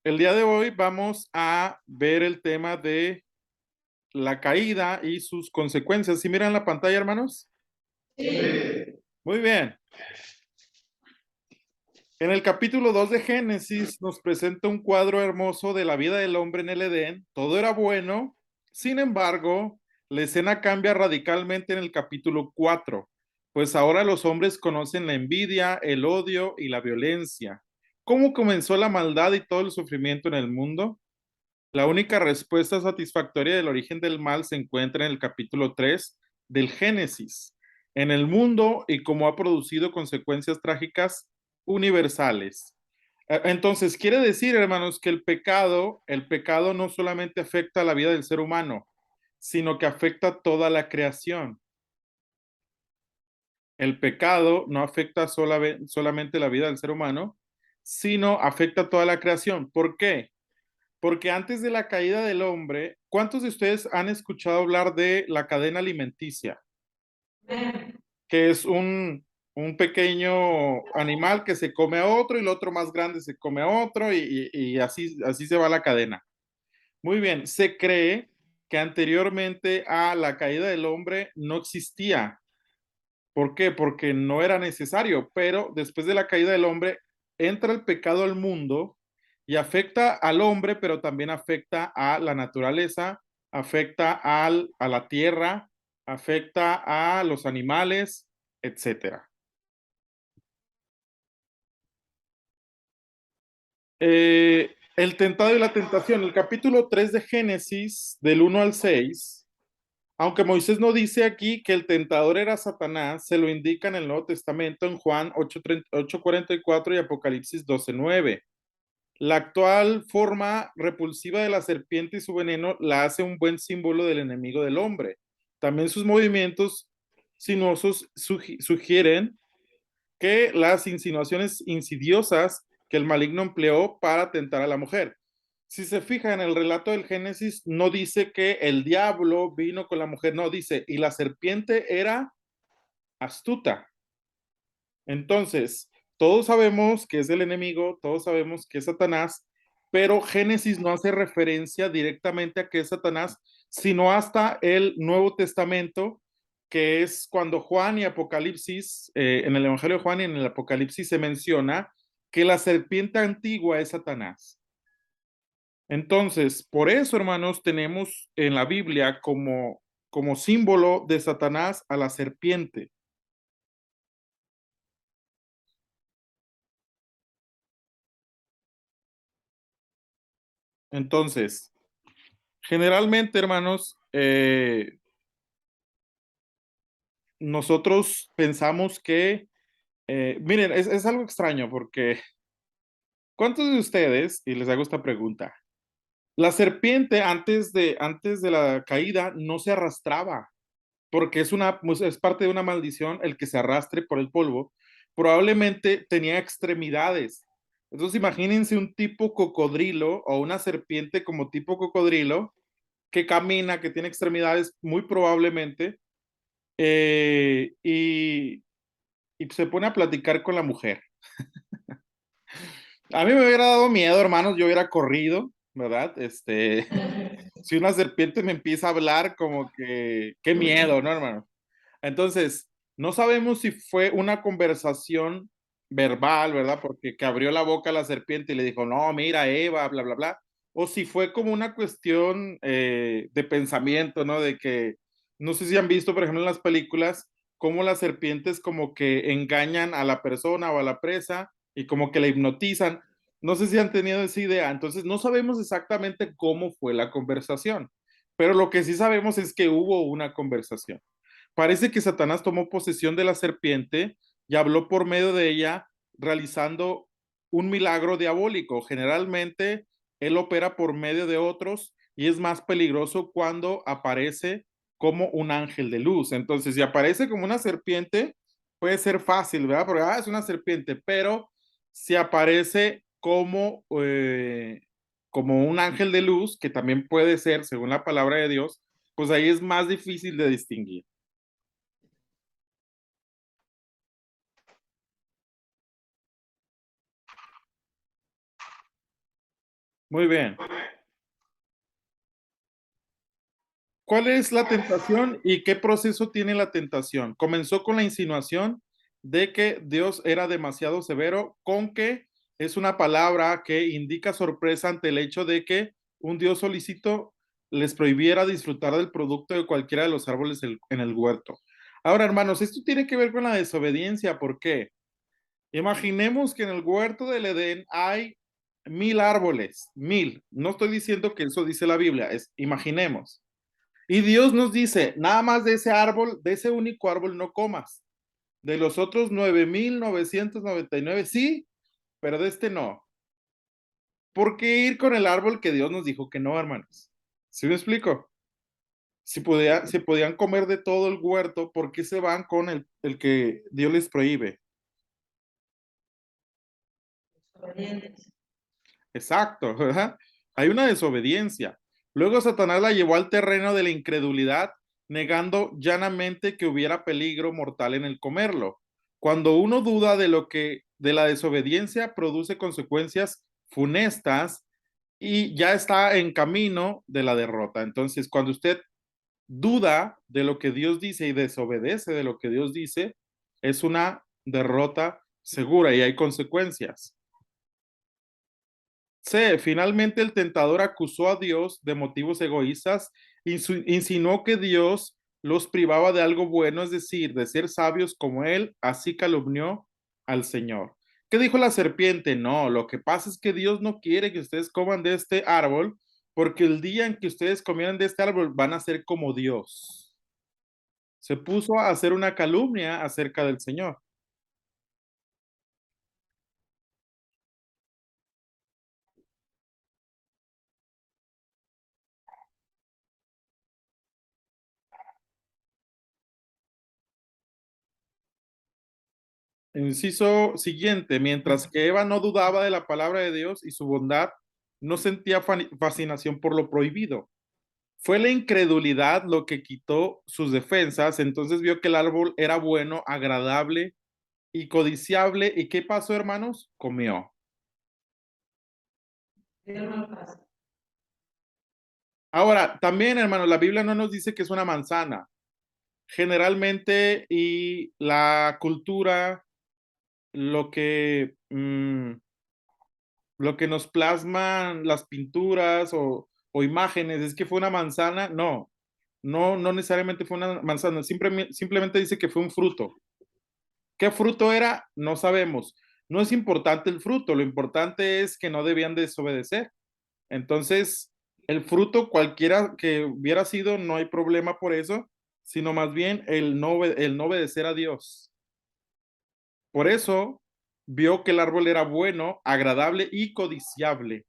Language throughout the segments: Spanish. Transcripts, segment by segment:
El día de hoy vamos a ver el tema de la caída y sus consecuencias. ¿Sí miran la pantalla, hermanos? Muy bien. En el capítulo 2 de Génesis nos presenta un cuadro hermoso de la vida del hombre en el Edén. Todo era bueno. Sin embargo, la escena cambia radicalmente en el capítulo 4, pues ahora los hombres conocen la envidia, el odio y la violencia. ¿Cómo comenzó la maldad y todo el sufrimiento en el mundo? La única respuesta satisfactoria del origen del mal se encuentra en el capítulo 3 del Génesis, en el mundo y cómo ha producido consecuencias trágicas universales. Entonces, quiere decir, hermanos, que el pecado no solamente afecta a la vida del ser humano, sino que afecta a toda la creación. El pecado no afecta solamente la vida del ser humano, sino afecta a toda la creación. ¿Por qué? Porque antes de la caída del hombre, ¿cuántos de ustedes han escuchado hablar de la cadena alimenticia? Que es un pequeño animal que se come a otro y el otro más grande se come a otro y así se va la cadena. Muy bien, se cree que anteriormente a la caída del hombre no existía. ¿Por qué? Porque no era necesario, pero después de la caída del hombre entra el pecado al mundo y afecta al hombre, pero también afecta a la naturaleza, afecta a la tierra, afecta a los animales, etcétera. El tentado y la tentación, el capítulo 3 de Génesis, del 1 al 6. Aunque Moisés no dice aquí que el tentador era Satanás, se lo indica en el Nuevo Testamento en Juan 8:44 y Apocalipsis 12:9. La actual forma repulsiva de la serpiente y su veneno la hace un buen símbolo del enemigo del hombre. También sus movimientos sinuosos sugieren que las insinuaciones insidiosas que el maligno empleó para tentar a la mujer. Si se fija en el relato del Génesis, no dice que el diablo vino con la mujer, no, dice, y la serpiente era astuta. Entonces, todos sabemos que es el enemigo, todos sabemos que es Satanás, pero Génesis no hace referencia directamente a que es Satanás, sino hasta el Nuevo Testamento, que es cuando Juan y Apocalipsis, en el Evangelio de Juan y en el Apocalipsis se menciona que la serpiente antigua es Satanás. Entonces, por eso, hermanos, tenemos en la Biblia como símbolo de Satanás a la serpiente. Entonces, generalmente, hermanos, nosotros pensamos que, miren, es algo extraño porque ¿cuántos de ustedes, y les hago esta pregunta, la serpiente antes de la caída no se arrastraba, porque es parte de una maldición el que se arrastre por el polvo, probablemente tenía extremidades. Entonces imagínense un tipo cocodrilo o una serpiente como tipo cocodrilo que camina, que tiene extremidades muy probablemente, eh, y, y se pone a platicar con la mujer. A mí me hubiera dado miedo, hermanos, yo hubiera corrido, ¿verdad? Si una serpiente me empieza a hablar, como que, qué miedo, ¿no, hermano? Entonces, no sabemos si fue una conversación verbal, ¿verdad? Porque que abrió la boca la serpiente y le dijo, no, mira, Eva, bla, bla, bla. O si fue como una cuestión de pensamiento, ¿no? De que, no sé si han visto, por ejemplo, en las películas, cómo las serpientes como que engañan a la persona o a la presa y como que la hipnotizan. No sé si han tenido esa idea. Entonces, no sabemos exactamente cómo fue la conversación, pero lo que sí sabemos es que hubo una conversación. Parece que Satanás tomó posesión de la serpiente y habló por medio de ella, realizando un milagro diabólico. Generalmente, él opera por medio de otros y es más peligroso cuando aparece como un ángel de luz. Entonces, si aparece como una serpiente, puede ser fácil, ¿verdad? Porque es una serpiente, pero si aparece como un ángel de luz, que también puede ser, según la palabra de Dios, pues ahí es más difícil de distinguir. Muy bien. ¿Cuál es la tentación y qué proceso tiene la tentación? Comenzó con la insinuación de que Dios era demasiado severo, con que es una palabra que indica sorpresa ante el hecho de que un Dios solícito les prohibiera disfrutar del producto de cualquiera de los árboles en el huerto. Ahora, hermanos, esto tiene que ver con la desobediencia. ¿Por qué? Imaginemos que en el huerto del Edén hay 1000 árboles, 1000. No estoy diciendo que eso dice la Biblia, es imaginemos. Y Dios nos dice, nada más de ese árbol, de ese único árbol no comas. De los otros 9999, sí, pero de este no. ¿Por qué ir con el árbol que Dios nos dijo que no, hermanos? ¿Sí me explico? Si podían comer de todo el huerto, ¿por qué se van con el que Dios les prohíbe? Exacto, ¿verdad? Hay una desobediencia. Luego Satanás la llevó al terreno de la incredulidad, negando llanamente que hubiera peligro mortal en el comerlo. Cuando uno duda de lo que de la desobediencia produce consecuencias funestas y ya está en camino de la derrota. Entonces, cuando usted duda de lo que Dios dice y desobedece de lo que Dios dice, es una derrota segura y hay consecuencias. C. Finalmente el tentador acusó a Dios de motivos egoístas, insinuó que Dios los privaba de algo bueno, es decir, de ser sabios como él, así calumnió al Señor. ¿Qué dijo la serpiente? No, lo que pasa es que Dios no quiere que ustedes coman de este árbol, porque el día en que ustedes comieran de este árbol van a ser como Dios. Se puso a hacer una calumnia acerca del Señor. Inciso siguiente, mientras que Eva no dudaba de la palabra de Dios y su bondad, no sentía fascinación por lo prohibido. Fue la incredulidad lo que quitó sus defensas, entonces vio que el árbol era bueno, agradable y codiciable. ¿Y qué pasó, hermanos? Comió. Ahora, también, hermanos, la Biblia no nos dice que es una manzana. Generalmente, y la cultura, lo que lo que nos plasman las pinturas o imágenes es que fue una manzana, no, no necesariamente fue una manzana, simplemente dice que fue un fruto. ¿Qué fruto era? No sabemos. No es importante el fruto, lo importante es que no debían desobedecer. Entonces, el fruto, cualquiera que hubiera sido, no hay problema por eso, sino más bien el no obedecer a Dios. Por eso vio que el árbol era bueno, agradable y codiciable.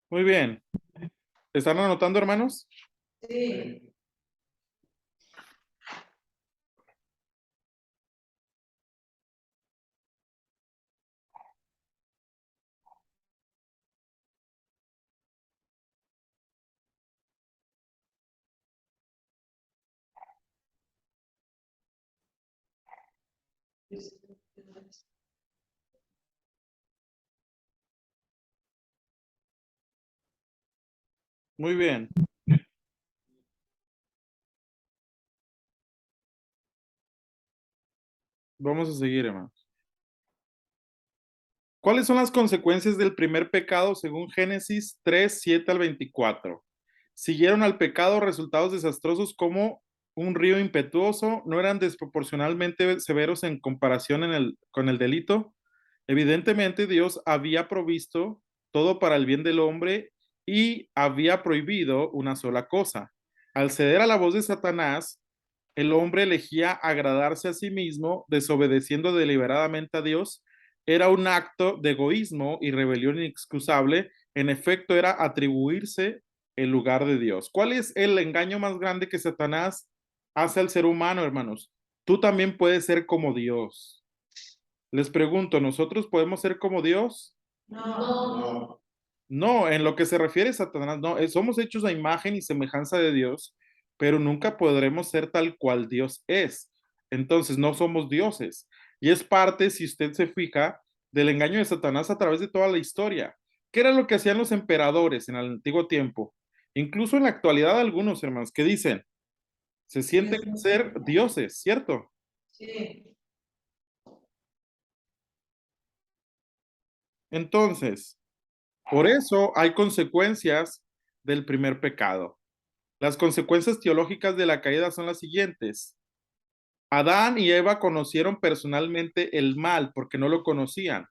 Muy bien. ¿Están anotando, hermanos? Sí. Muy bien. Vamos a seguir, hermanos. ¿Cuáles son las consecuencias del primer pecado según Génesis 3 7 al 24? Siguieron al pecado resultados desastrosos como un río impetuoso, no eran desproporcionalmente severos en comparación con el delito. Evidentemente Dios había provisto todo para el bien del hombre y había prohibido una sola cosa. Al ceder a la voz de Satanás, el hombre elegía agradarse a sí mismo, desobedeciendo deliberadamente a Dios, era un acto de egoísmo y rebelión inexcusable. En efecto, era atribuirse el lugar de Dios. ¿Cuál es el engaño más grande que Satanás hace al ser humano, hermanos? Tú también puedes ser como Dios. Les pregunto, ¿nosotros podemos ser como Dios? No. No, en lo que se refiere a Satanás, no, somos hechos a imagen y semejanza de Dios, pero nunca podremos ser tal cual Dios es. Entonces, no somos dioses. Y es parte, si usted se fija, del engaño de Satanás a través de toda la historia. ¿Qué era lo que hacían los emperadores en el antiguo tiempo? Incluso en la actualidad algunos hermanos que dicen, se sienten ser dioses, ¿cierto? Sí. Entonces, por eso hay consecuencias del primer pecado. Las consecuencias teológicas de la caída son las siguientes. Adán y Eva conocieron personalmente el mal porque no lo conocían.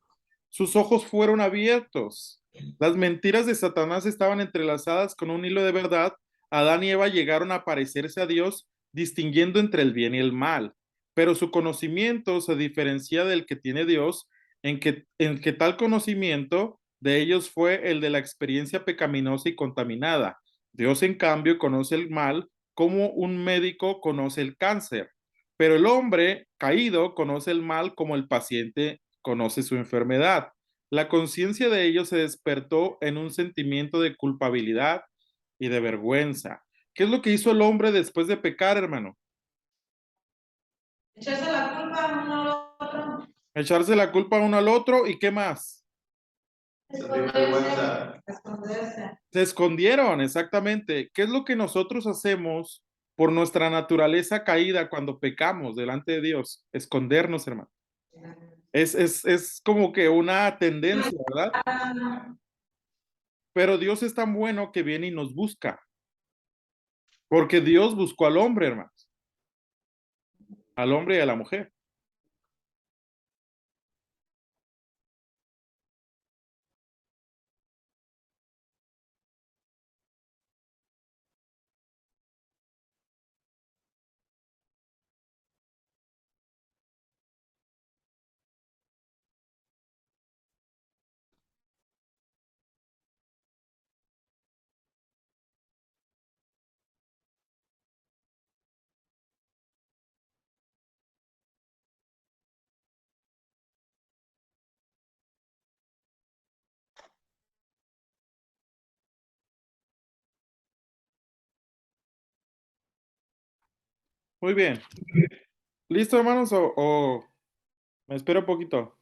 Sus ojos fueron abiertos. Las mentiras de Satanás estaban entrelazadas con un hilo de verdad. Adán y Eva llegaron a parecerse a Dios, distinguiendo entre el bien y el mal. Pero su conocimiento se diferencia del que tiene Dios, en que tal conocimiento de ellos fue el de la experiencia pecaminosa y contaminada. Dios, en cambio, conoce el mal como un médico conoce el cáncer. Pero el hombre caído conoce el mal como el paciente conoce su enfermedad. La conciencia de ellos se despertó en un sentimiento de culpabilidad y de vergüenza. ¿Qué es lo que hizo el hombre después de pecar, hermano? Echarse la culpa uno al otro. Echarse la culpa uno al otro y ¿qué más? Esconderse. Esconderse. Se escondieron, exactamente. ¿Qué es lo que nosotros hacemos por nuestra naturaleza caída cuando pecamos delante de Dios? Escondernos, hermano. Es como que una tendencia, ¿verdad? Pero Dios es tan bueno que viene y nos busca, porque Dios buscó al hombre, hermanos, al hombre y a la mujer. Muy bien. ¿Listo, hermanos? ¿O me espero un poquito?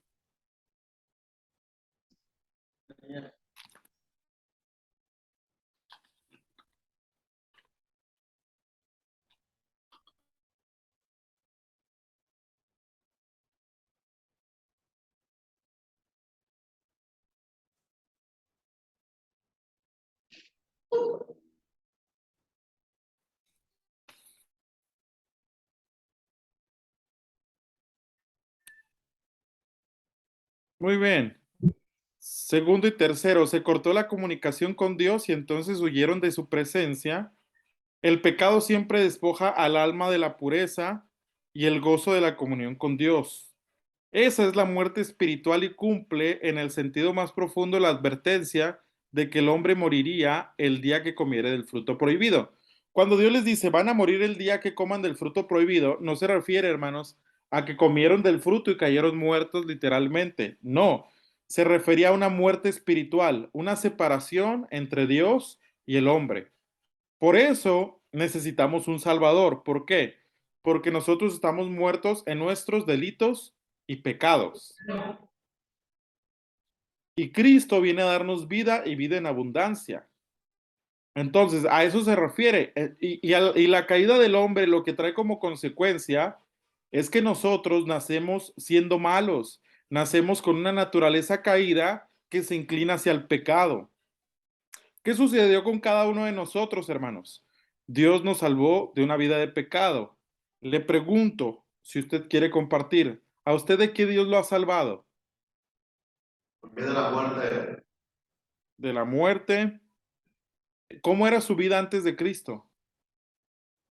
Muy bien. Segundo y tercero, se cortó la comunicación con Dios y entonces huyeron de su presencia. El pecado siempre despoja al alma de la pureza y el gozo de la comunión con Dios. Esa es la muerte espiritual y cumple en el sentido más profundo la advertencia de que el hombre moriría el día que comiere del fruto prohibido. Cuando Dios les dice van a morir el día que coman del fruto prohibido, no se refiere, hermanos, a que comieron del fruto y cayeron muertos literalmente. No, se refería a una muerte espiritual, una separación entre Dios y el hombre. Por eso necesitamos un Salvador. ¿Por qué? Porque nosotros estamos muertos en nuestros delitos y pecados. Y Cristo viene a darnos vida y vida en abundancia. Entonces, a eso se refiere. Y la caída del hombre lo que trae como consecuencia es que nosotros nacemos siendo malos, nacemos con una naturaleza caída que se inclina hacia el pecado. ¿Qué sucedió con cada uno de nosotros, hermanos? Dios nos salvó de una vida de pecado. Le pregunto, si usted quiere compartir, ¿a usted de qué Dios lo ha salvado? ¿Por qué de la muerte? De la muerte. ¿Cómo era su vida antes de Cristo?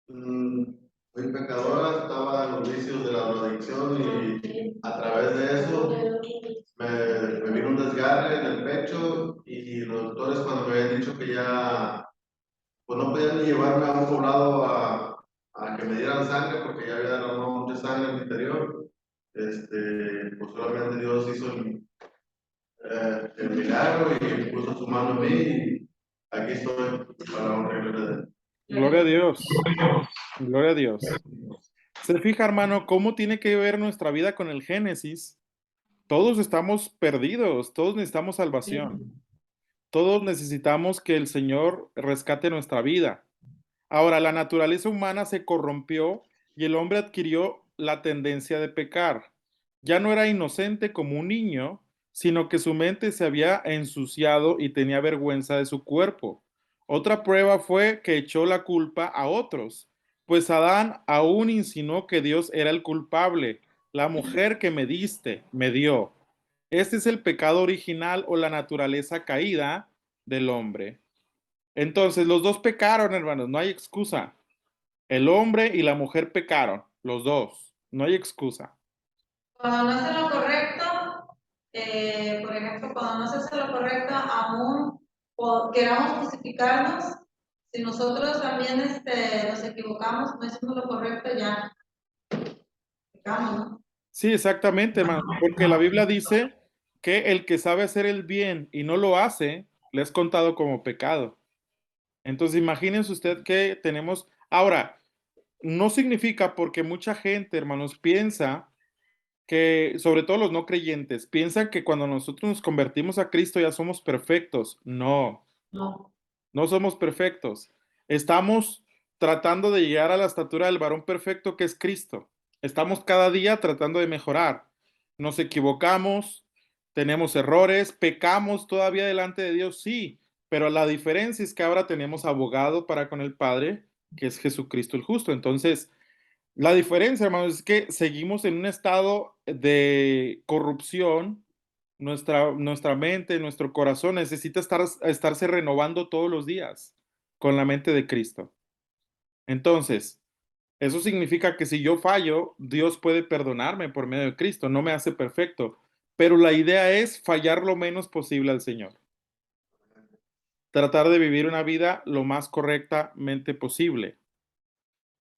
Mm, Fui pecadora, estaba en los vicios de la drogadicción y a través de eso me vino un desgarre en el pecho y los doctores cuando me habían dicho que ya pues no podían ni llevarme a un poblado a que me dieran sangre porque ya había derramado mucha sangre en mi interior. Pues solamente Dios hizo el milagro y puso su mano en mí y aquí estoy para honrar y gloria de Él. Gloria a Dios. Gloria a Dios. Se fija, hermano, cómo tiene que ver nuestra vida con el Génesis. Todos estamos perdidos, todos necesitamos salvación, todos necesitamos que el Señor rescate nuestra vida. Ahora, la naturaleza humana se corrompió y el hombre adquirió la tendencia de pecar. Ya no era inocente como un niño, sino que su mente se había ensuciado y tenía vergüenza de su cuerpo. Otra prueba fue que echó la culpa a otros, pues Adán aún insinuó que Dios era el culpable. La mujer que me diste, me dio. Este es el pecado original o la naturaleza caída del hombre. Entonces, los dos pecaron, hermanos, no hay excusa. El hombre y la mujer pecaron, los dos, no hay excusa. Cuando no hace lo correcto, por ejemplo, cuando no se hace lo correcto, aún queramos justificarnos, si nosotros también nos equivocamos, no hicimos lo correcto, ya pecamos, ¿no? Sí, exactamente, hermano, porque la Biblia dice que el que sabe hacer el bien y no lo hace, le es contado como pecado. Entonces, imagínense usted que tenemos... Ahora, no significa porque mucha gente, hermanos, piensa que, sobre todo los no creyentes, piensan que cuando nosotros nos convertimos a Cristo ya somos perfectos. No, No. no somos perfectos. Estamos tratando de llegar a la estatura del varón perfecto que es Cristo. Estamos cada día tratando de mejorar. Nos equivocamos, tenemos errores, pecamos todavía delante de Dios, sí, pero la diferencia es que ahora tenemos abogado para con el Padre, que es Jesucristo el justo. Entonces, la diferencia, hermanos, es que seguimos en un estado de corrupción. Nuestra mente, nuestro corazón necesita estarse renovando todos los días con la mente de Cristo. Entonces, eso significa que si yo fallo, Dios puede perdonarme por medio de Cristo, no me hace perfecto, pero la idea es fallar lo menos posible al Señor. Tratar de vivir una vida lo más correctamente posible.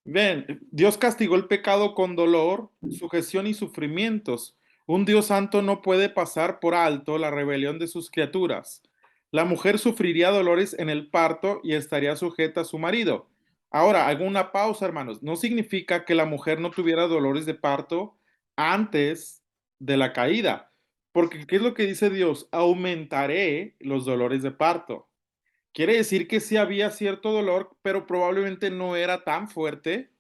Ven, Dios castigó el pecado con dolor, sujeción y sufrimientos. Un Dios santo no puede pasar por alto la rebelión de sus criaturas. La mujer sufriría dolores en el parto y estaría sujeta a su marido. Ahora, hago una pausa, hermanos. No significa que la mujer no tuviera dolores de parto antes de la caída, porque ¿qué es lo que dice Dios? Aumentaré los dolores de parto. Quiere decir que sí había cierto dolor, pero probablemente no era tan fuerte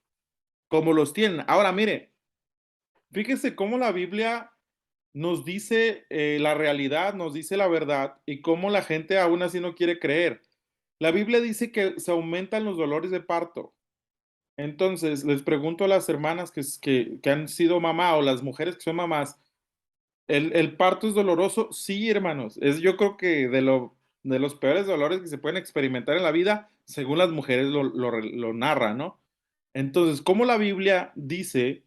como los tienen. Ahora, mire, fíjese cómo la Biblia nos dice la realidad, nos dice la verdad y cómo la gente aún así no quiere creer. La Biblia dice que se aumentan los dolores de parto. Entonces, les pregunto a las hermanas que han sido mamá o las mujeres que son mamás, ¿el parto es doloroso? Sí, hermanos. Es yo creo que de los peores dolores que se pueden experimentar en la vida, según las mujeres lo narran, ¿no? Entonces, ¿cómo la Biblia dice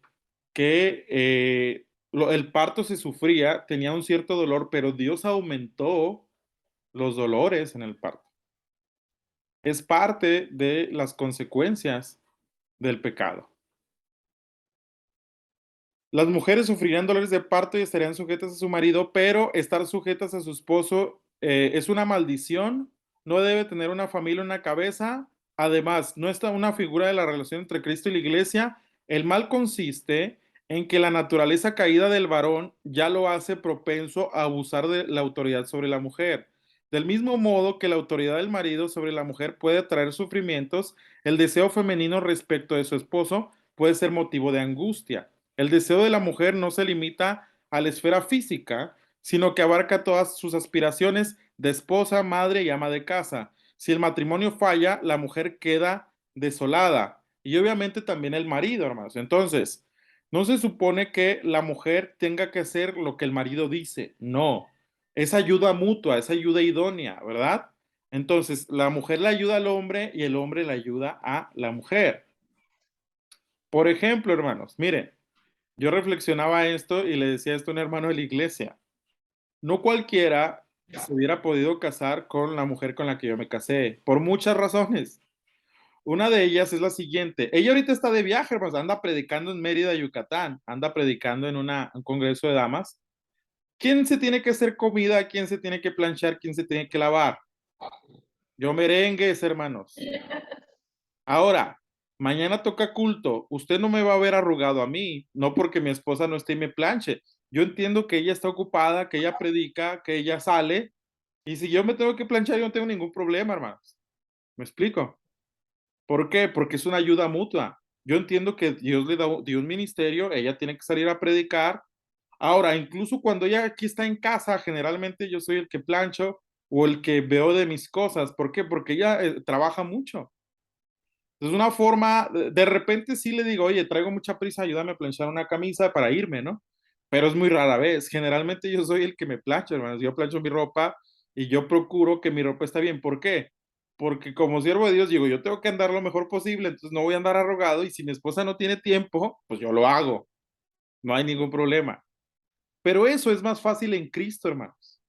que el parto se sufría, tenía un cierto dolor, pero Dios aumentó los dolores en el parto? Es parte de las consecuencias del pecado. Las mujeres sufrirían dolores de parto y estarían sujetas a su marido, pero estar sujetas a su esposo es una maldición, no debe tener una familia en la cabeza. Además, no está una figura de la relación entre Cristo y la iglesia. El mal consiste en que la naturaleza caída del varón ya lo hace propenso a abusar de la autoridad sobre la mujer. Del mismo modo que la autoridad del marido sobre la mujer puede traer sufrimientos, el deseo femenino respecto de su esposo puede ser motivo de angustia. El deseo de la mujer no se limita a la esfera física, sino que abarca todas sus aspiraciones de esposa, madre y ama de casa. Si el matrimonio falla, la mujer queda desolada y obviamente también el marido, hermanos. Entonces, no se supone que la mujer tenga que hacer lo que el marido dice, no. Es ayuda mutua, es ayuda idónea, ¿verdad? Entonces, la mujer le ayuda al hombre y el hombre le ayuda a la mujer. Por ejemplo, hermanos, miren, yo reflexionaba esto y le decía esto a un hermano de la iglesia. No cualquiera se hubiera podido casar con la mujer con la que yo me casé, por muchas razones. Una de ellas es la siguiente. Ella ahorita está de viaje, hermanos, anda predicando en Mérida, Yucatán, anda predicando en un congreso de damas. ¿Quién se tiene que hacer comida? ¿Quién se tiene que planchar? ¿Quién se tiene que lavar? Yo merengues, hermanos. Ahora, mañana toca culto. Usted no me va a ver arrugado a mí, no porque mi esposa no esté y me planche. Yo entiendo que ella está ocupada, que ella predica, que ella sale, y si yo me tengo que planchar, yo no tengo ningún problema, hermanos. ¿Me explico? ¿Por qué? Porque es una ayuda mutua. Yo entiendo que Dios le dio un ministerio, ella tiene que salir a predicar. Ahora, incluso cuando ella aquí está en casa, generalmente yo soy el que plancho o el que veo de mis cosas. ¿Por qué? Porque ella trabaja mucho. Es una forma, de repente sí le digo, oye, traigo mucha prisa, ayúdame a planchar una camisa para irme, ¿no? Pero es muy rara vez. Generalmente yo soy el que me plancho, hermanos. Yo plancho mi ropa y yo procuro que mi ropa esté bien. ¿Por qué? Porque como siervo de Dios, digo, yo tengo que andar lo mejor posible, entonces no voy a andar arrogado y si mi esposa no tiene tiempo, pues yo lo hago. No hay ningún problema. Pero eso es más fácil en Cristo, hermanos.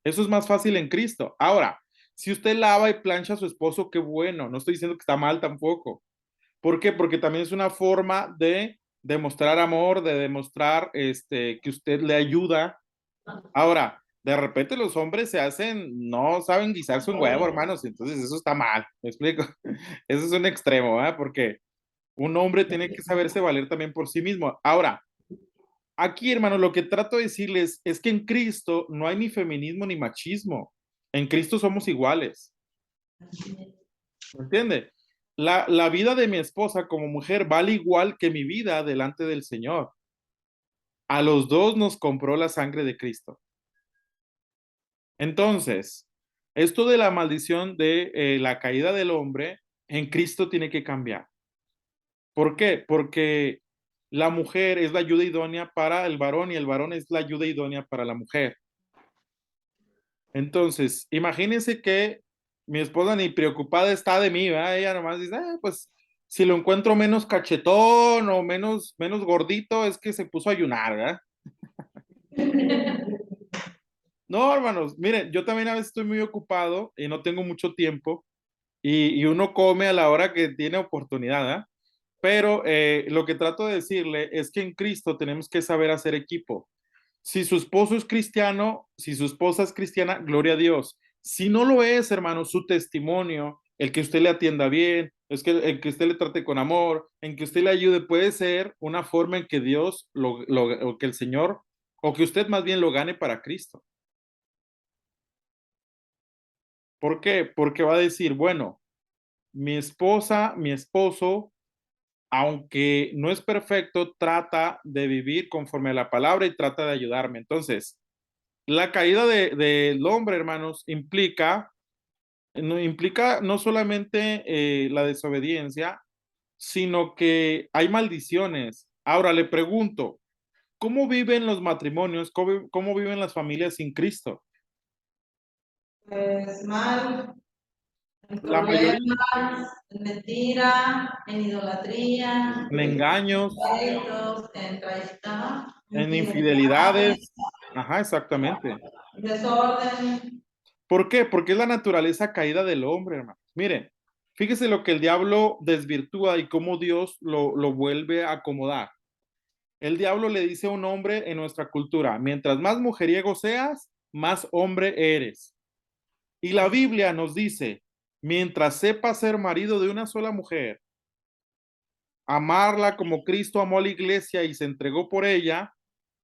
Eso es más fácil en Cristo. Ahora, si usted lava y plancha a su esposo, qué bueno. No estoy diciendo que está mal tampoco. ¿Por qué? Porque también es una forma de demostrar amor, de demostrar que usted le ayuda. Ahora, de repente los hombres se hacen, no saben guisarse un huevo, hermanos, entonces eso está mal, ¿me explico? Eso es un extremo, ¿eh? Porque un hombre tiene que saberse valer también por sí mismo. Ahora, aquí, hermano, lo que trato de decirles es que en Cristo no hay ni feminismo ni machismo. En Cristo somos iguales. ¿Me entiende? La vida de mi esposa como mujer vale igual que mi vida delante del Señor. A los dos nos compró la sangre de Cristo. Entonces, esto de la maldición de la caída del hombre en Cristo tiene que cambiar. ¿Por qué? Porque la mujer es la ayuda idónea para el varón y el varón es la ayuda idónea para la mujer. Entonces, imagínense que mi esposa ni preocupada está de mí, ¿verdad? Ella nomás dice, pues si lo encuentro menos cachetón o menos gordito, es que se puso a ayunar, ¿verdad? No, hermanos, miren, yo también a veces estoy muy ocupado y no tengo mucho tiempo y uno come a la hora que tiene oportunidad, ¿verdad? Pero lo que trato de decirle es que en Cristo tenemos que saber hacer equipo. Si su esposo es cristiano, si su esposa es cristiana, gloria a Dios. Si no lo es, hermano, su testimonio, el que usted le atienda bien, es que el que usted le trate con amor, en que usted le ayude, puede ser una forma en que Dios, o que el Señor, o que usted más bien lo gane para Cristo. ¿Por qué? Porque va a decir, bueno, mi esposa, mi esposo, aunque no es perfecto, trata de vivir conforme a la palabra y trata de ayudarme. Entonces, la caída del hombre, hermanos, implica no solamente la desobediencia, sino que hay maldiciones. Ahora le pregunto, ¿cómo viven los matrimonios? ¿Cómo viven las familias sin Cristo? Pues mal, en La mayoría problemas, en mentira, en idolatría, en en engaños, pleitos, en traición, en infidelidades, infidelidades. Ajá, exactamente. desorden. ¿Por qué? Porque es la naturaleza caída del hombre, hermanos. Miren, fíjese lo que el diablo desvirtúa y cómo Dios lo vuelve a acomodar. El diablo le dice a un hombre en nuestra cultura, mientras más mujeriego seas, más hombre eres. Y la Biblia nos dice, mientras sepas ser marido de una sola mujer, amarla como Cristo amó a la iglesia y se entregó por ella,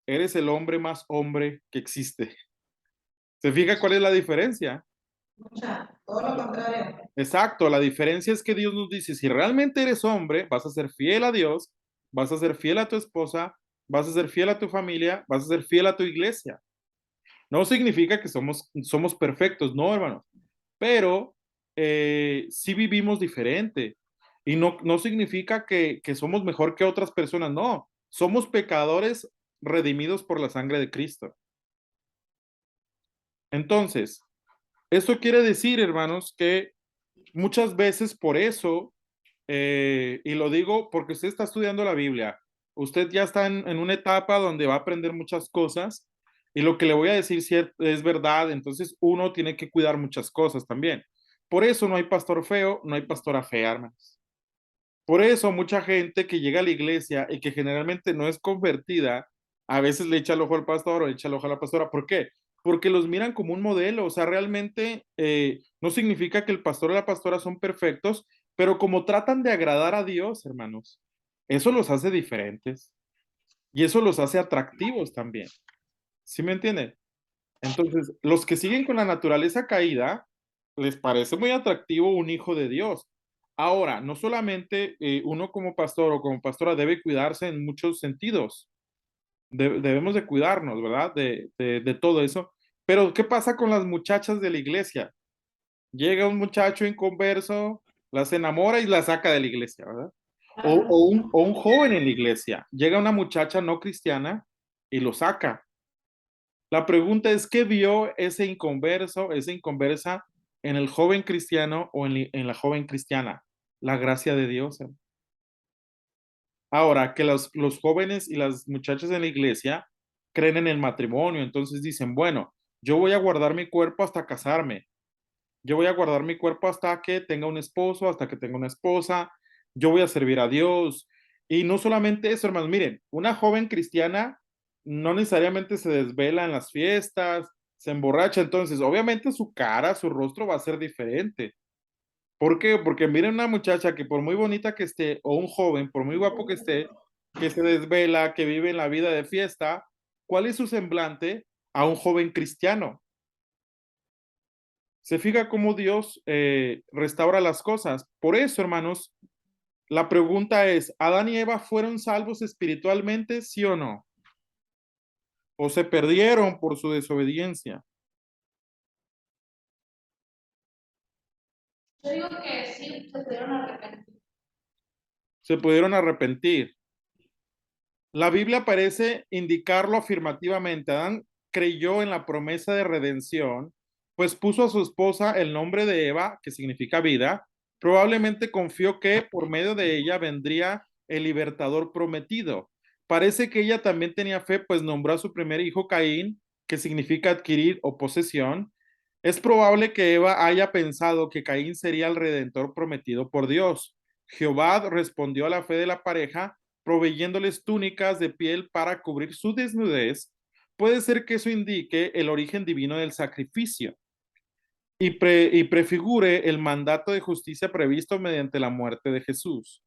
eres el hombre más hombre que existe. ¿Se fija cuál es la diferencia? Mucha, todo lo contrario. Exacto, la diferencia es que Dios nos dice, si realmente eres hombre, vas a ser fiel a Dios, vas a ser fiel a tu esposa, vas a ser fiel a tu familia, vas a ser fiel a tu iglesia. No significa que somos perfectos, no, hermano, pero sí vivimos diferente. Y no significa que somos mejor que otras personas, no. Somos pecadores redimidos por la sangre de Cristo. Entonces, eso quiere decir, hermanos, que muchas veces por eso Y lo digo porque usted está estudiando la Biblia. Usted ya está en una etapa donde va a aprender muchas cosas y lo que le voy a decir es verdad, entonces uno tiene que cuidar muchas cosas también. Por eso no hay pastor feo, no hay pastora fea, hermanos. Por eso mucha gente que llega a la iglesia y que generalmente no es convertida, a veces le echa el ojo al pastor o le echa el ojo a la pastora. ¿Por qué? Porque los miran como un modelo. O sea, realmente no significa que el pastor o la pastora son perfectos, pero como tratan de agradar a Dios, hermanos, eso los hace diferentes y eso los hace atractivos también. ¿Sí me entienden? Entonces, los que siguen con la naturaleza caída, les parece muy atractivo un hijo de Dios. Ahora, no solamente uno como pastor o como pastora debe cuidarse en muchos sentidos, debemos de cuidarnos, ¿verdad? De todo eso. Pero, ¿qué pasa con las muchachas de la iglesia? Llega un muchacho inconverso, las enamora y las saca de la iglesia, ¿verdad? O un joven en la iglesia, llega una muchacha no cristiana y lo saca. La pregunta es, ¿qué vio ese inconverso, esa inconversa en el joven cristiano o en la joven cristiana? La gracia de Dios. Ahora, que los jóvenes y las muchachas en la iglesia creen en el matrimonio, entonces dicen, bueno, yo voy a guardar mi cuerpo hasta casarme, yo voy a guardar mi cuerpo hasta que tenga un esposo, hasta que tenga una esposa, yo voy a servir a Dios. Y no solamente eso, hermanos, miren, una joven cristiana no necesariamente se desvela en las fiestas, se emborracha, entonces obviamente su cara, su rostro va a ser diferente. ¿Por qué? Porque miren una muchacha que por muy bonita que esté, o un joven, por muy guapo que esté, que se desvela, que vive en la vida de fiesta, ¿cuál es su semblante a un joven cristiano? Se fija cómo Dios restaura las cosas. Por eso, hermanos, la pregunta es, ¿Adán y Eva fueron salvos espiritualmente, sí o no? ¿O se perdieron por su desobediencia? Yo digo que sí, se pudieron arrepentir. Se pudieron arrepentir. La Biblia parece indicarlo afirmativamente. Adán creyó en la promesa de redención, pues puso a su esposa el nombre de Eva, que significa vida. Probablemente confió que por medio de ella vendría el libertador prometido. Parece que ella también tenía fe, pues nombró a su primer hijo Caín, que significa adquirir o posesión. Es probable que Eva haya pensado que Caín sería el redentor prometido por Dios. Jehová respondió a la fe de la pareja proveyéndoles túnicas de piel para cubrir su desnudez. Puede ser que eso indique el origen divino del sacrificio y prefigure el mandato de justicia previsto mediante la muerte de Jesús.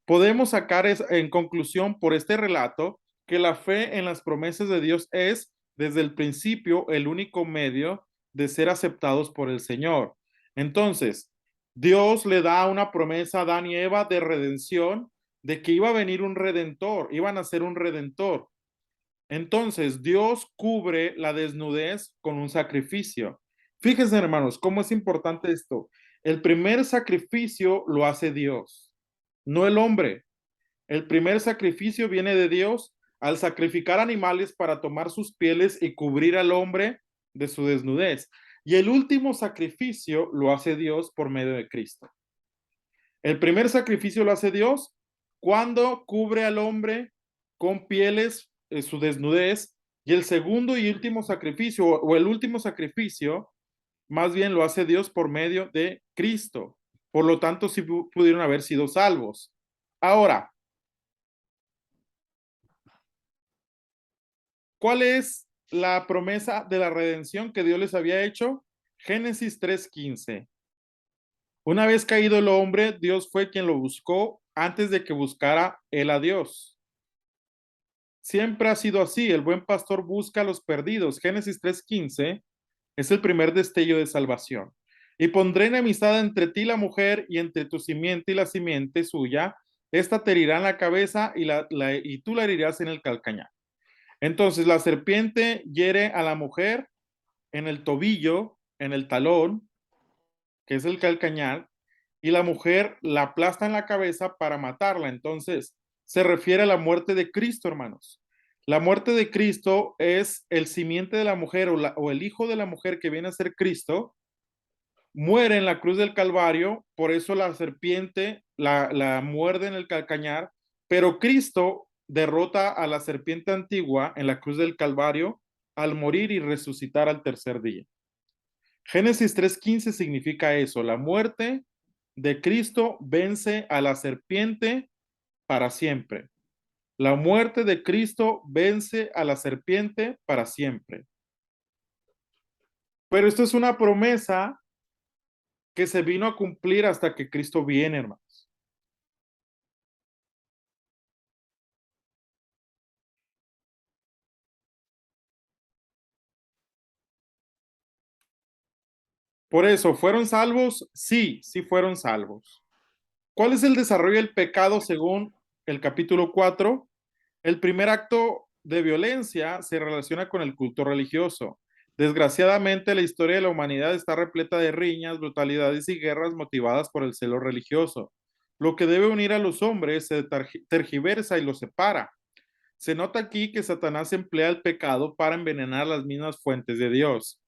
Podemos sacar en conclusión por este relato que la fe en las promesas de Dios es, desde el principio, el único medio de ser aceptados por el Señor. Entonces, Dios le da una promesa a Adán y Eva de redención, de que iba a venir un redentor, iban a ser un redentor. Entonces, Dios cubre la desnudez con un sacrificio. Fíjense, hermanos, cómo es importante esto. El primer sacrificio lo hace Dios, no el hombre. El primer sacrificio viene de Dios al sacrificar animales para tomar sus pieles y cubrir al hombre de su desnudez. Y el último sacrificio lo hace Dios por medio de Cristo. El primer sacrificio lo hace Dios cuando cubre al hombre con pieles su desnudez. Y el segundo y último sacrificio, o el último sacrificio, más bien lo hace Dios por medio de Cristo. Por lo tanto, sí pudieron haber sido salvos. Ahora, ¿cuál es la promesa de la redención que Dios les había hecho? Génesis 3:15. Una vez caído el hombre, Dios fue quien lo buscó antes de que buscara él a Dios. Siempre ha sido así, el buen pastor busca a los perdidos. Génesis 3:15 es el primer destello de salvación. Y pondré enemistad entre ti, la mujer, y entre tu simiente y la simiente suya. Esta te herirá en la cabeza y tú la herirás en el calcañar. Entonces la serpiente hiere a la mujer en el tobillo, en el talón, que es el calcañar, y la mujer la aplasta en la cabeza para matarla. Entonces se refiere a la muerte de Cristo, hermanos. La muerte de Cristo es el simiente de la mujer o el hijo de la mujer que viene a ser Cristo, muere en la cruz del Calvario, por eso la serpiente la muerde en el calcañar, pero Cristo derrota a la serpiente antigua en la cruz del Calvario al morir y resucitar al tercer día. Génesis 3:15 significa eso, la muerte de Cristo vence a la serpiente para siempre. La muerte de Cristo vence a la serpiente para siempre. Pero esto es una promesa que se vino a cumplir hasta que Cristo viene, hermanos. Por eso, ¿fueron salvos? Sí, sí fueron salvos. ¿Cuál es el desarrollo del pecado según el capítulo 4? El primer acto de violencia se relaciona con el culto religioso. Desgraciadamente, la historia de la humanidad está repleta de riñas, brutalidades y guerras motivadas por el celo religioso. Lo que debe unir a los hombres se tergiversa y los separa. Se nota aquí que Satanás emplea el pecado para envenenar las mismas fuentes de Dios.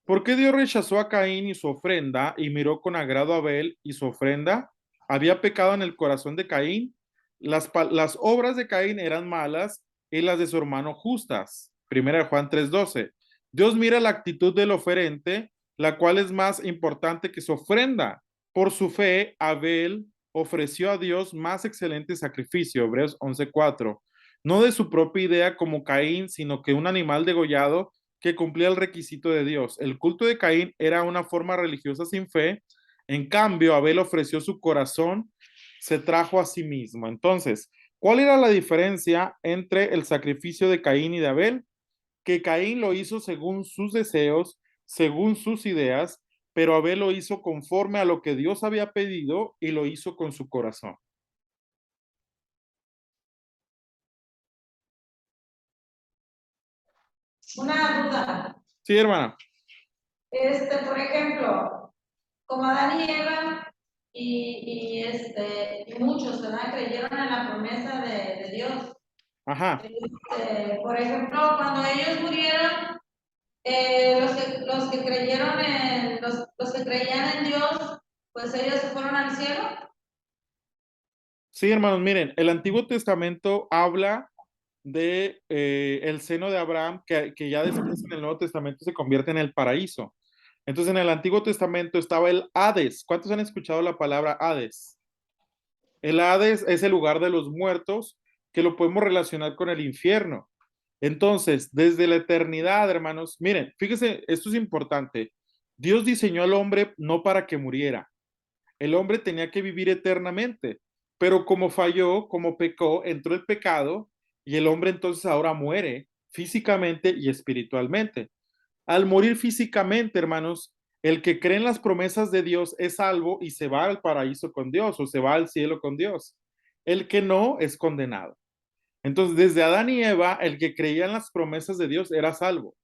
¿Por qué Dios rechazó a Caín y su ofrenda y miró con agrado a Abel y su ofrenda? ¿Había pecado en el corazón de Caín? Las obras de Caín eran malas y las de su hermano justas. Primera de Juan 3:12. Dios mira la actitud del oferente, la cual es más importante que su ofrenda. Por su fe, Abel ofreció a Dios más excelente sacrificio. Hebreos 11:4. No de su propia idea como Caín, sino que un animal degollado que cumplía el requisito de Dios. El culto de Caín era una forma religiosa sin fe. En cambio, Abel ofreció su corazón, se trajo a sí mismo. Entonces, ¿cuál era la diferencia entre el sacrificio de Caín y de Abel? Que Caín lo hizo según sus deseos, según sus ideas, pero Abel lo hizo conforme a lo que Dios había pedido y lo hizo con su corazón. Una duda. Sí, hermana. Por ejemplo, como Adán y Eva y muchos, ¿verdad? Creyeron en la promesa de Dios. Ajá. Por ejemplo, cuando ellos murieron, los que creyeron los que creían en Dios, pues ellos se fueron al cielo. Sí, hermanos, miren, el Antiguo Testamento habla de el seno de Abraham, que ya después en el Nuevo Testamento se convierte en el paraíso. Entonces, en el Antiguo Testamento estaba el Hades. ¿Cuántos han escuchado la palabra Hades? El Hades es el lugar de los muertos que lo podemos relacionar con el infierno. Entonces, desde la eternidad, hermanos, miren, fíjense, esto es importante. Dios diseñó al hombre no para que muriera. El hombre tenía que vivir eternamente, pero como falló, como pecó, entró el pecado y el hombre entonces ahora muere físicamente y espiritualmente. Al morir físicamente, hermanos, el que cree en las promesas de Dios es salvo y se va al paraíso con Dios o se va al cielo con Dios. El que no es condenado. Entonces, desde Adán y Eva, el que creía en las promesas de Dios era salvo.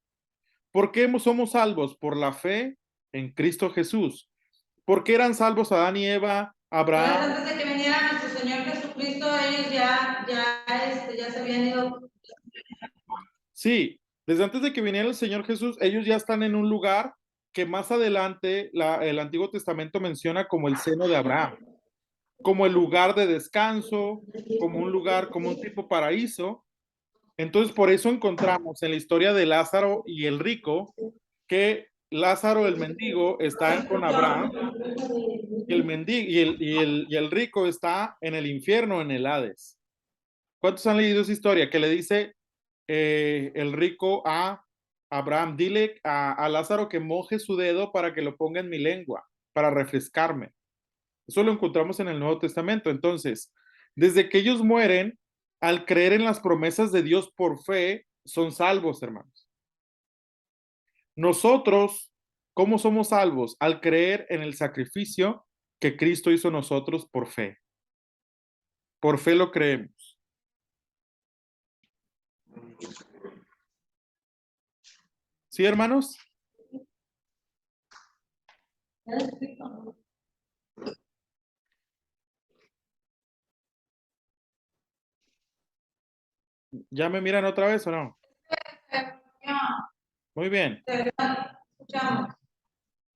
¿Por qué somos salvos? Por la fe en Cristo Jesús. ¿Por qué eran salvos Adán y Eva, Entonces, Abraham? antes de que viniera nuestro Señor Jesucristo, ellos ya se habían ido. Sí, desde antes de que viniera el Señor Jesús, ellos ya están en un lugar que más adelante el Antiguo Testamento menciona como el seno de Abraham, como el lugar de descanso, como un lugar, como un tipo paraíso. Entonces, por eso encontramos en la historia de Lázaro y el rico que Lázaro, el mendigo, está con Abraham y el mendigo y el rico está en el infierno, en el Hades. ¿Cuántos han leído esa historia? Que le dice el rico a Abraham, dile a Lázaro que moje su dedo para que lo ponga en mi lengua, para refrescarme. Eso lo encontramos en el Nuevo Testamento. Entonces, desde que ellos mueren, al creer en las promesas de Dios por fe, son salvos, hermanos. Nosotros, ¿cómo somos salvos? Al creer en el sacrificio que Cristo hizo nosotros por fe. Por fe lo creemos. ¿Sí, hermanos? ¿Ya me miran otra vez o no? Muy bien. Escuchamos.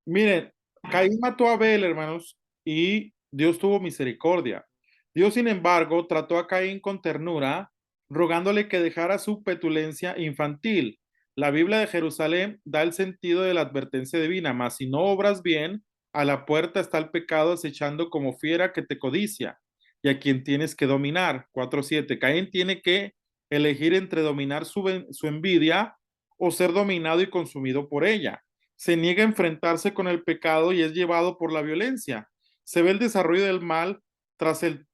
Miren, Caín mató a Abel, hermanos, y Dios tuvo misericordia. Dios, sin embargo, trató a Caín con ternura, rogándole que dejara su petulencia infantil. La Biblia de Jerusalén da el sentido de la advertencia divina, mas si no obras bien, a la puerta está el pecado acechando como fiera que te codicia y a quien tienes que dominar. 4:7. Caín tiene que elegir entre dominar su envidia o ser dominado y consumido por ella. Se niega a enfrentarse con el pecado y es llevado por la violencia. Se ve el desarrollo del mal tras el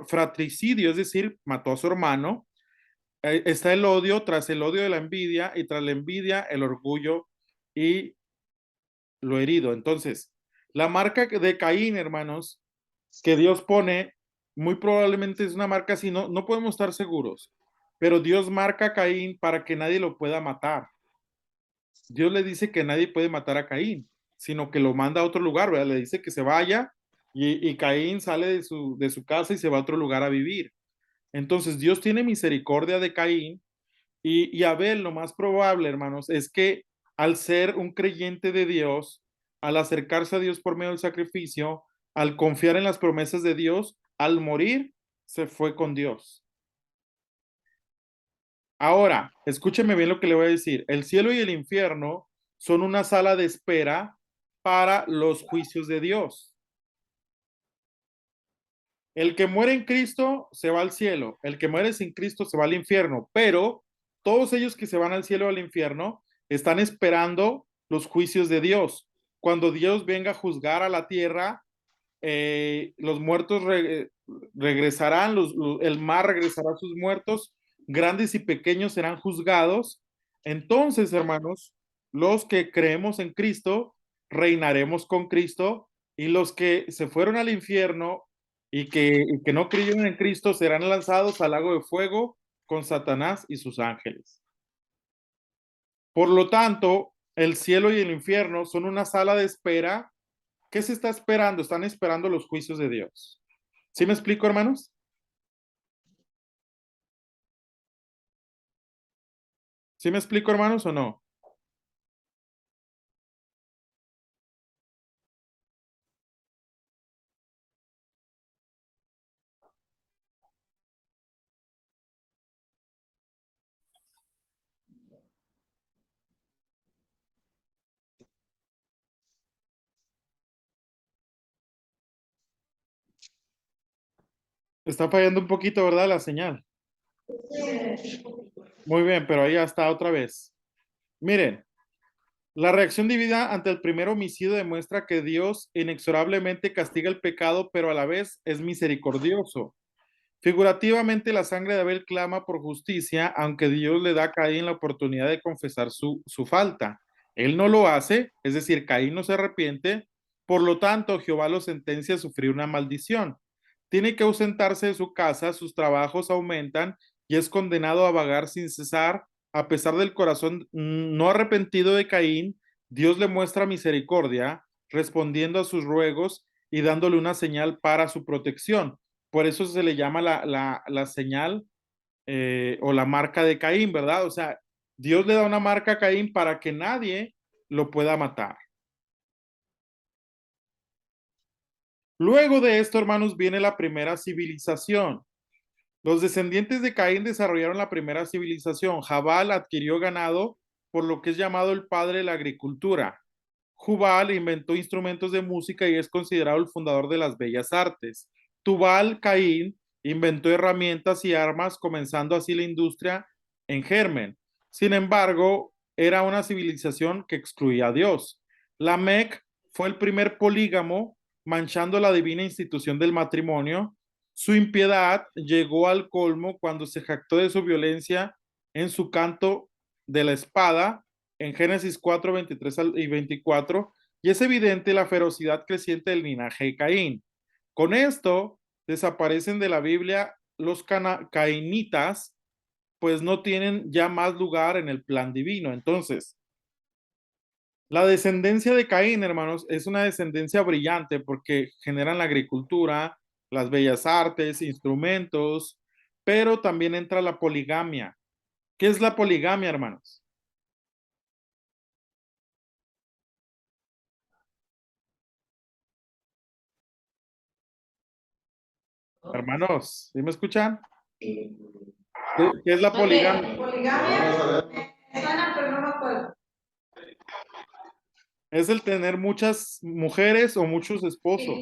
fratricidio, es decir, mató a su hermano. Está el odio, tras el odio de la envidia, y tras la envidia el orgullo y lo herido. Entonces, la marca de Caín, hermanos, que Dios pone, muy probablemente es una marca así, no podemos estar seguros, pero Dios marca a Caín para que nadie lo pueda matar. Dios le dice que nadie puede matar a Caín, sino que lo manda a otro lugar, ¿verdad? Le dice que se vaya y Caín sale de su casa y se va a otro lugar a vivir. Entonces Dios tiene misericordia de Caín y Abel, lo más probable, hermanos, es que al ser un creyente de Dios, al acercarse a Dios por medio del sacrificio, al confiar en las promesas de Dios, al morir, se fue con Dios. Ahora, escúcheme bien lo que le voy a decir. El cielo y el infierno son una sala de espera para los juicios de Dios. El que muere en Cristo se va al cielo, el que muere sin Cristo se va al infierno, pero todos ellos que se van al cielo o al infierno están esperando los juicios de Dios. Cuando Dios venga a juzgar a la tierra, los muertos regresarán, el mar regresará a sus muertos, grandes y pequeños serán juzgados. Entonces, hermanos, los que creemos en Cristo, reinaremos con Cristo, y los que se fueron al infierno y que no creyeron en Cristo serán lanzados al lago de fuego con Satanás y sus ángeles. Por lo tanto, el cielo y el infierno son una sala de espera. ¿Qué se está esperando? Están esperando los juicios de Dios. ¿Sí me explico, hermanos? ¿Sí me explico, hermanos, o no? Está fallando un poquito, ¿verdad? La señal. Muy bien, pero ahí ya está otra vez. Miren, la reacción divina ante el primer homicidio demuestra que Dios inexorablemente castiga el pecado, pero a la vez es misericordioso. Figurativamente, la sangre de Abel clama por justicia, aunque Dios le da a Caín la oportunidad de confesar su falta. Él no lo hace, es decir, Caín no se arrepiente, por lo tanto, Jehová lo sentencia a sufrir una maldición. Tiene que ausentarse de su casa, sus trabajos aumentan y es condenado a vagar sin cesar. A pesar del corazón no arrepentido de Caín, Dios le muestra misericordia, respondiendo a sus ruegos y dándole una señal para su protección. Por eso se le llama la señal o la marca de Caín, ¿verdad? O sea, Dios le da una marca a Caín para que nadie lo pueda matar. Luego de esto, hermanos, viene la primera civilización. Los descendientes de Caín desarrollaron la primera civilización. Jabal adquirió ganado, por lo que es llamado el padre de la agricultura. Jubal inventó instrumentos de música y es considerado el fundador de las bellas artes. Tubal Caín inventó herramientas y armas, comenzando así la industria en germen. Sin embargo, era una civilización que excluía a Dios. Lamec fue el primer polígamo, manchando la divina institución del matrimonio. Su impiedad llegó al colmo cuando se jactó de su violencia en su canto de la espada en Génesis 4, 23 y 24, y es evidente la ferocidad creciente del linaje de Caín. Con esto desaparecen de la Biblia los cainitas, pues no tienen ya más lugar en el plan divino. Entonces, la descendencia de Caín, hermanos, es una descendencia brillante porque generan la agricultura, las bellas artes, instrumentos, pero también entra la poligamia. ¿Qué es la poligamia, hermanos? Hermanos, ¿sí me escuchan? Sí. ¿Qué es la poligamia? Poligamia. Vamos a ver. Suena, pero no me acuerdo. Es el tener muchas mujeres o muchos esposos.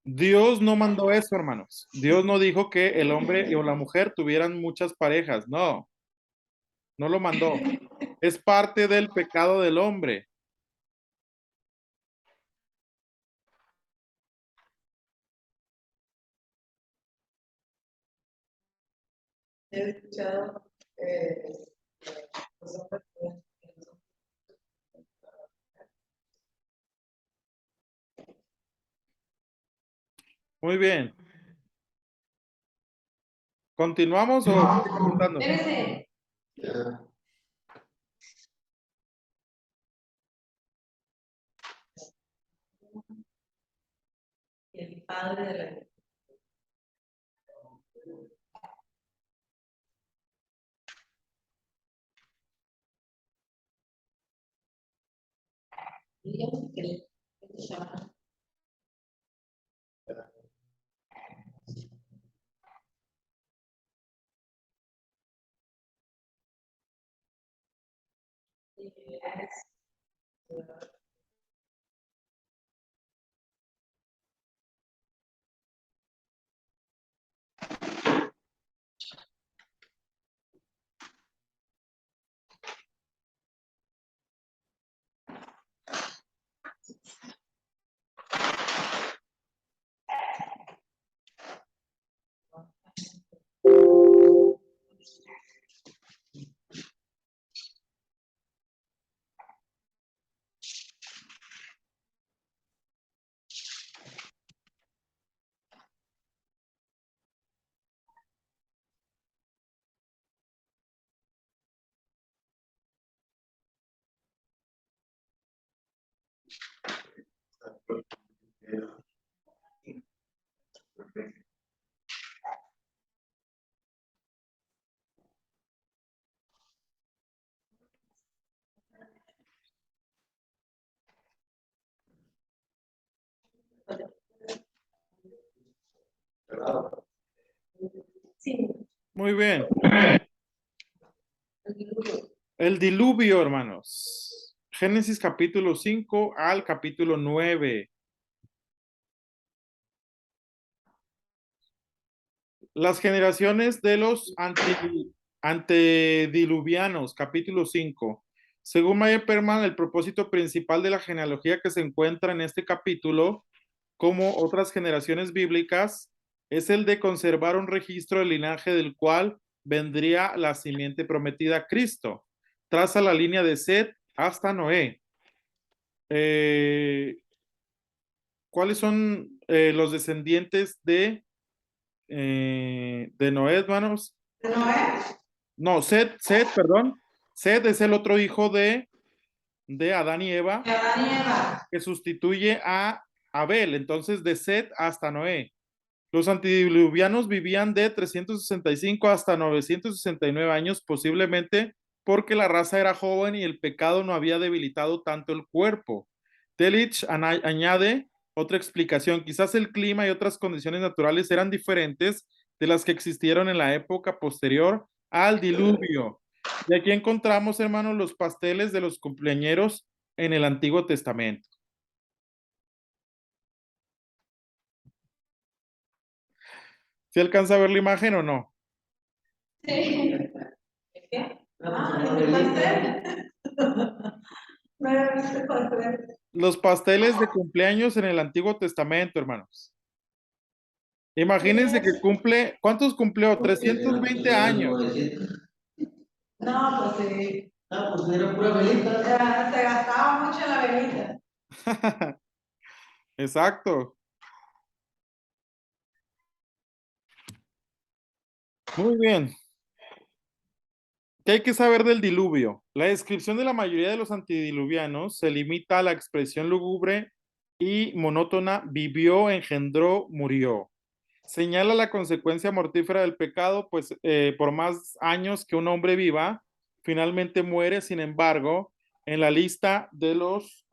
Dios no mandó eso, hermanos. Dios no dijo que el hombre o la mujer tuvieran muchas parejas. No, no lo mandó. Es parte del pecado del hombre. He escuchado los hombres que- Muy bien. ¿Continuamos o sigue comentando? Espérese. Ya. El padre de la digamos que se llama sí, Muy bien. el diluvio. El diluvio, hermanos. Génesis capítulo 5 al capítulo 9. Las generaciones de los antediluvianos, capítulo 5. Según Meyer Perman, el propósito principal de la genealogía que se encuentra en este capítulo, como otras generaciones bíblicas, es el de conservar un registro del linaje del cual vendría la simiente prometida, Cristo. Traza la línea de Set hasta Noé. ¿Cuáles son los descendientes de Noé, hermanos? ¿De Noé? No, Set, perdón. Set es el otro hijo de Adán y Eva De Adán y Eva. que sustituye a Abel. Entonces, de Set hasta Noé. Los antediluvianos vivían de 365 hasta 969 años, posiblemente porque la raza era joven y el pecado no había debilitado tanto el cuerpo. Telich añade otra explicación. Quizás el clima y otras condiciones naturales eran diferentes de las que existieron en la época posterior al diluvio. Y aquí encontramos, hermanos, los pasteles de los cumpleañeros en el Antiguo Testamento. ¿Se alcanza a ver la imagen o no? Sí. ¿Es qué? Ah, ¿es el pastel? No había visto el pastel. Los pasteles de cumpleaños en el Antiguo Testamento, hermanos. Imagínense que cumple, ¿cuántos cumplió? 320 años. No, pues sí. Ah, pues era pura velita. Se gastaba mucho en la velita. Exacto. Muy bien. ¿Qué hay que saber del diluvio? La descripción de la mayoría de los antediluvianos se limita a la expresión lúgubre y monótona: vivió, engendró, murió. Señala la consecuencia mortífera del pecado, pues por más años que un hombre viva, finalmente muere. Sin embargo, en la lista de los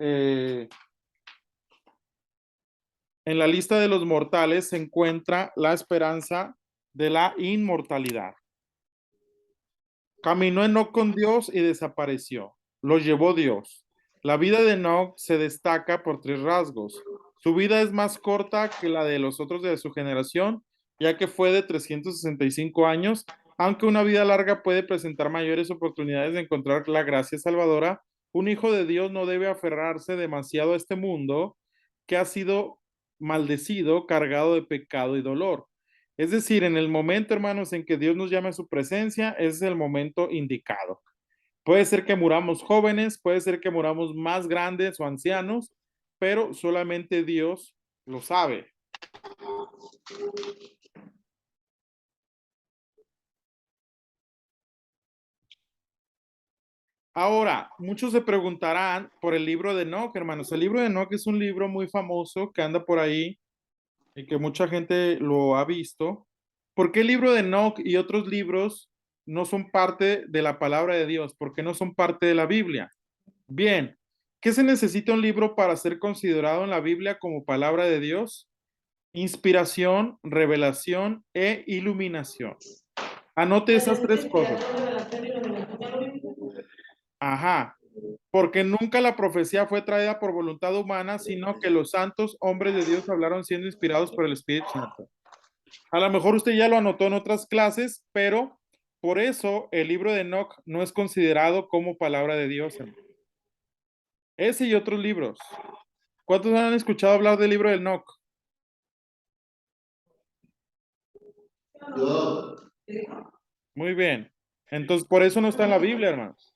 en la lista de los mortales se encuentra la esperanza de la inmortalidad. Caminó Enoc con Dios y desapareció. Lo llevó Dios. La vida de Enoc se destaca por tres rasgos. Su vida es más corta que la de los otros de su generación, ya que fue de 365 años, aunque una vida larga puede presentar mayores oportunidades de encontrar la gracia salvadora. Un hijo de Dios no debe aferrarse demasiado a este mundo que ha sido maldecido, cargado de pecado y dolor. Es decir, en el momento, hermanos, en que Dios nos llame a su presencia, ese es el momento indicado. Puede ser que muramos jóvenes, puede ser que muramos más grandes o ancianos, pero solamente Dios lo sabe. Ahora, muchos se preguntarán por el libro de Enoch, hermanos. El libro de Enoch es un libro muy famoso que anda por ahí y que mucha gente lo ha visto. ¿Por qué el libro de Enoch y otros libros no son parte de la palabra de Dios? ¿Por qué no son parte de la Biblia? Bien, ¿qué se necesita un libro para ser considerado en la Biblia como palabra de Dios? Inspiración, revelación e iluminación. Anote esas tres cosas. Ajá, porque nunca la profecía fue traída por voluntad humana, sino que los santos hombres de Dios hablaron siendo inspirados por el Espíritu Santo. A lo mejor usted ya lo anotó en otras clases, pero por eso el libro de Enoch no es considerado como palabra de Dios, hermano. Ese y otros libros. ¿Cuántos han escuchado hablar del libro de Enoch? Yo, Muy bien. Entonces, por eso no está en la Biblia, hermanos.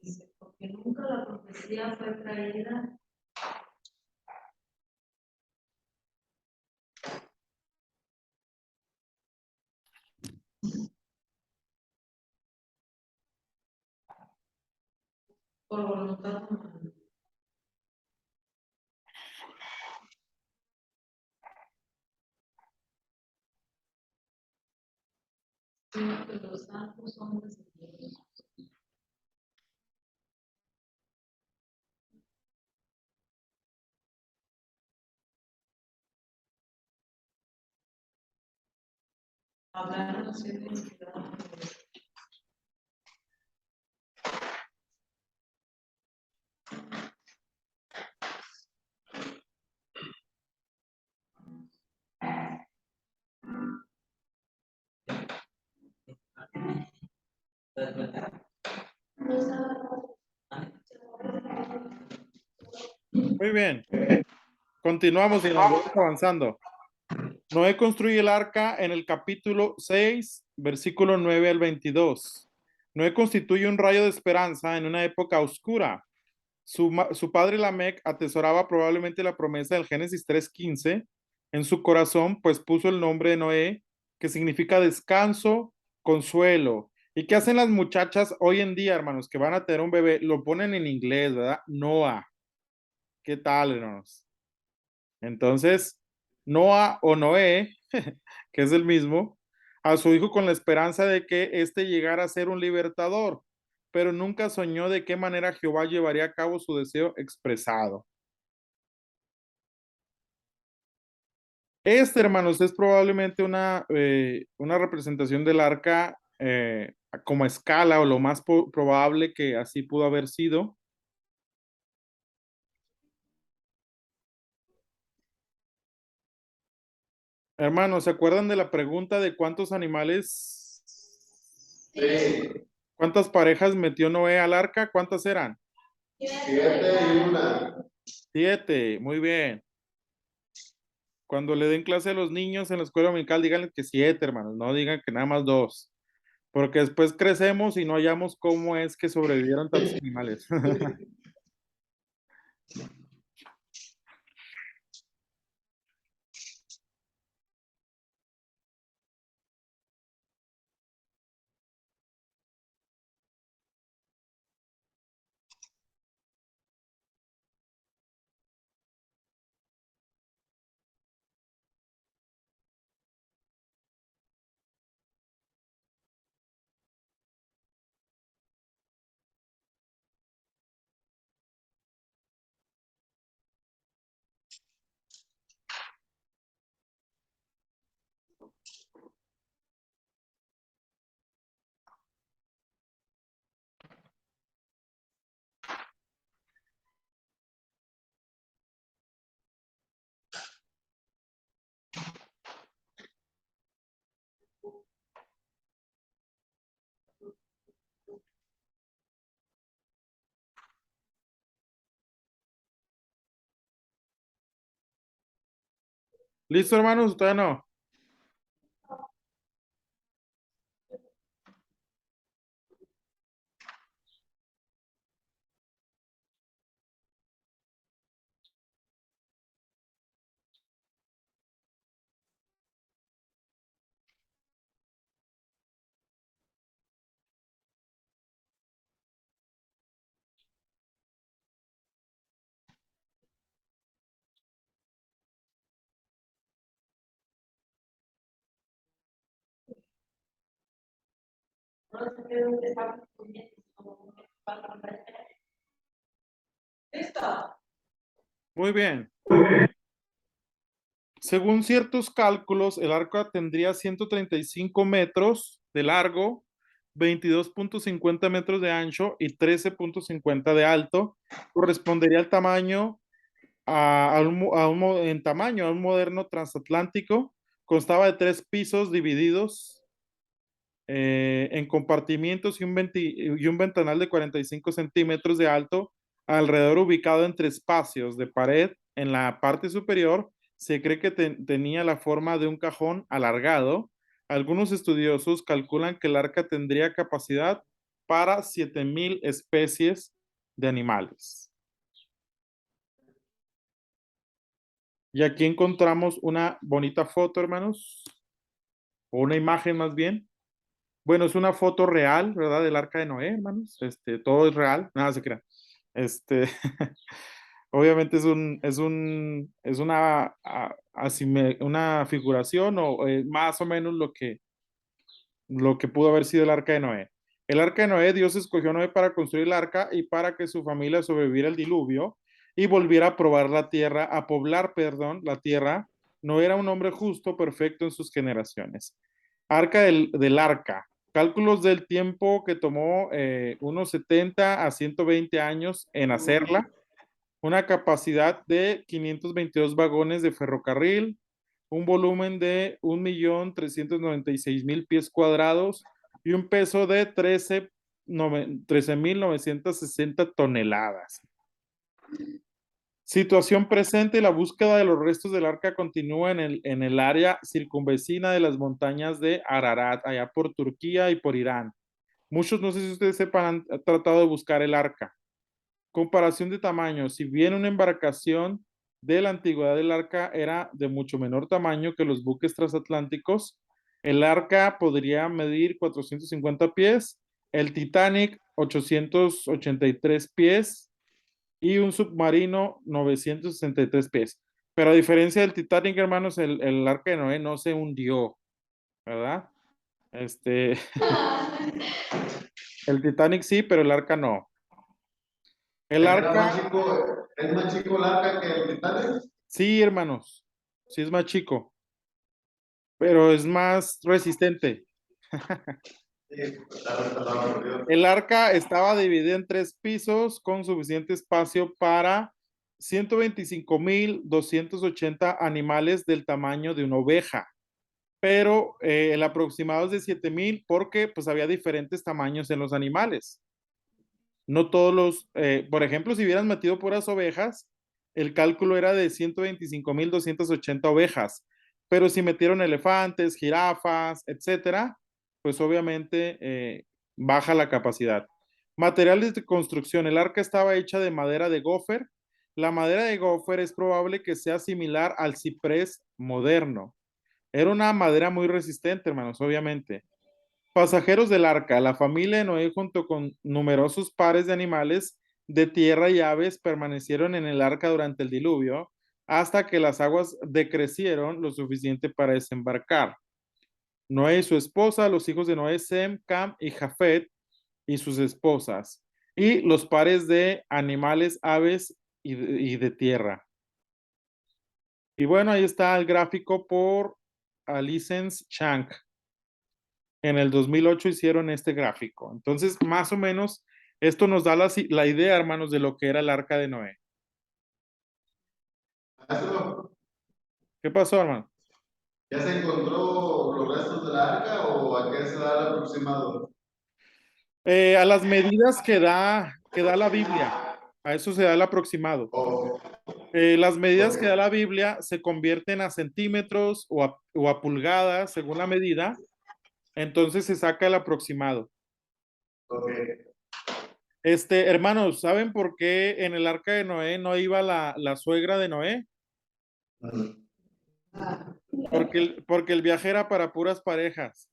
Dice, porque nunca la profecía fue traída por voluntad humana, sino que los santos hombres de Dios hablaron siendo inspirados por el Espíritu. Muy bien. Continuamos y nos vamos avanzando. Noé construye el arca en el capítulo 6, versículo 9 al 22. Noé constituye un rayo de esperanza en una época oscura. Su padre Lamec atesoraba probablemente la promesa del Génesis 3:15 en su corazón, pues puso el nombre de Noé, que significa descanso, consuelo. ¿Y qué hacen las muchachas hoy en día, hermanos, que van a tener un bebé? Lo ponen en inglés, ¿verdad? Noah. ¿Qué tal, hermanos? Entonces, Noah o Noé, que es el mismo, a su hijo con la esperanza de que éste llegara a ser un libertador, pero nunca soñó de qué manera Jehová llevaría a cabo su deseo expresado. Este, hermanos, es probablemente una representación del arca como escala o lo más probable que así pudo haber sido. Hermanos, ¿se acuerdan de la pregunta de cuántos animales, sí, cuántas parejas metió Noé al arca? ¿Cuántas eran? 7 y 1. 7, muy bien. Cuando le den clase a los niños en la escuela dominical, díganle que 7, hermanos, no digan que nada más 2, porque después crecemos y no hallamos cómo es que sobrevivieron tantos animales. ¿Listo, hermanos? ¿Todavía no? ¿Listo? Muy bien. Según ciertos cálculos, el arca tendría 135 metros de largo, 22.50 metros de ancho y 13.50 de alto. Correspondería al tamaño en tamaño a un moderno transatlántico. Constaba de 3 pisos divididos en compartimientos y un ventanal de 45 centímetros de alto, alrededor ubicado entre espacios de pared. En la parte superior se cree que tenía la forma de un cajón alargado. Algunos estudiosos calculan que el arca tendría capacidad para 7,000 especies de animales. Y aquí encontramos una bonita foto, hermanos, o una imagen más bien. Bueno, es una foto real, ¿verdad? Del arca de Noé, hermanos. Todo es real, nada se crea. Este, obviamente es una figuración o más o menos lo que pudo haber sido el arca de Noé. El arca de Noé, Dios escogió a Noé para construir el arca y para que su familia sobreviviera al diluvio y volviera a probar la tierra, a poblar, perdón, la tierra. No era un hombre justo, perfecto en sus generaciones. Arca del arca. Cálculos del tiempo que tomó unos 70 a 120 años en hacerla. Una capacidad de 522 vagones de ferrocarril, un volumen de 1.396.000 pies cuadrados y un peso de 13.960 toneladas. Situación presente: la búsqueda de los restos del arca continúa en el área circunvecina de las montañas de Ararat, allá por Turquía y por Irán. Muchos, no sé si ustedes sepan, han tratado de buscar el arca. Comparación de tamaño: si bien una embarcación de la antigüedad del arca era de mucho menor tamaño que los buques transatlánticos, el arca podría medir 450 pies, el Titanic 883 pies y un submarino 963 pies. Pero a diferencia del Titanic, hermanos, el arca de Noé no se hundió, ¿verdad? El Titanic sí, pero el arca no. El arca, ¿Es más chico el arca que el Titanic? sí, hermanos, sí es más chico, pero es más resistente. Sí, perdón. El arca estaba dividida en 3 pisos con suficiente espacio para 125.280 animales del tamaño de una oveja, pero el aproximado es de 7,000 porque pues había diferentes tamaños en los animales. No todos por ejemplo, si hubieran metido puras ovejas, el cálculo era de 125.280 ovejas, pero si metieron elefantes, jirafas, etcétera, pues obviamente baja la capacidad. Materiales de construcción: el arca estaba hecha de madera de gofer. La madera de gofer es probable que sea similar al ciprés moderno. Era una madera muy resistente, hermanos, obviamente. Pasajeros del arca: la familia de Noé junto con numerosos pares de animales de tierra y aves permanecieron en el arca durante el diluvio hasta que las aguas decrecieron lo suficiente para desembarcar. Noé y su esposa, los hijos de Noé, Sem, Cam y Jafet y sus esposas, y los pares de animales, aves y de tierra. Y bueno, ahí está el gráfico por Alicense Chang. En el 2008 hicieron este gráfico. Entonces, más o menos, esto nos da la idea, hermanos, de lo que era el arca de Noé. Maestro, ¿Qué pasó, hermano? ¿ya se encontró los restos del arca o a qué se da el aproximado? A las medidas que da la Biblia. A eso se da el aproximado. O, Las medidas ok, que da la Biblia se convierten a centímetros o a pulgadas según la medida. Entonces se saca el aproximado. ok. Hermanos, ¿saben por qué en el arca de Noé no iba la suegra de Noé? Porque el viaje era para puras parejas.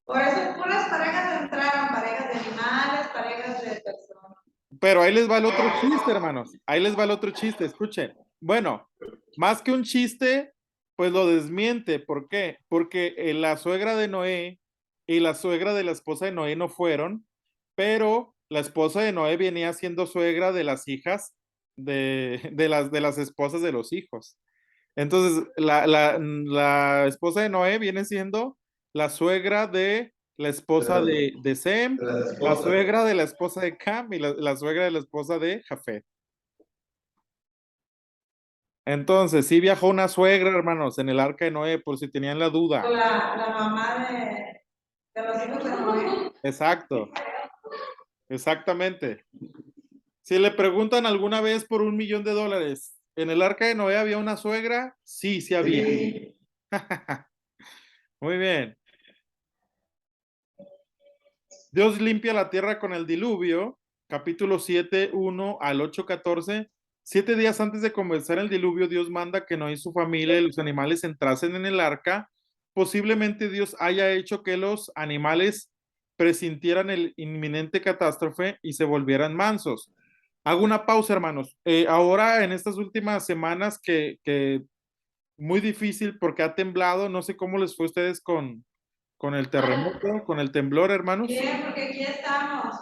Por eso puras parejas entraron, parejas de animales, parejas de personas. Pero ahí les va el otro chiste, hermanos. Ahí les va el otro chiste, escuchen. Bueno, más que un chiste, pues lo desmiente. ¿Por qué? Porque la suegra de Noé y la suegra de la esposa de Noé no fueron, pero la esposa de Noé venía siendo suegra de las hijas de las esposas de los hijos. Entonces, la esposa de Noé viene siendo la suegra de la esposa de Sem, De las la esposas. suegra de la esposa de Cam y la suegra de la esposa de Jafet. Entonces, sí viajó una suegra, hermanos, en el arca de Noé, por si tenían la duda. La mamá de los hijos de Noé. Exacto, exactamente. Si le preguntan alguna vez por $1,000,000, ¿en el arca de Noé había una suegra? Sí, sí había. Sí. Muy bien. Dios limpia la tierra con el diluvio, capítulo 7, 1 al 8, 14. 7 días antes de comenzar el diluvio, Dios manda que Noé y su familia y los animales entrasen en el arca. Posiblemente Dios haya hecho que los animales presintieran el inminente catástrofe y se volvieran mansos. Hago una pausa, hermanos. Ahora, en estas últimas semanas, que muy difícil porque ha temblado, no sé cómo les fue a ustedes con el terremoto, con el temblor, hermanos. Bien, porque aquí estamos.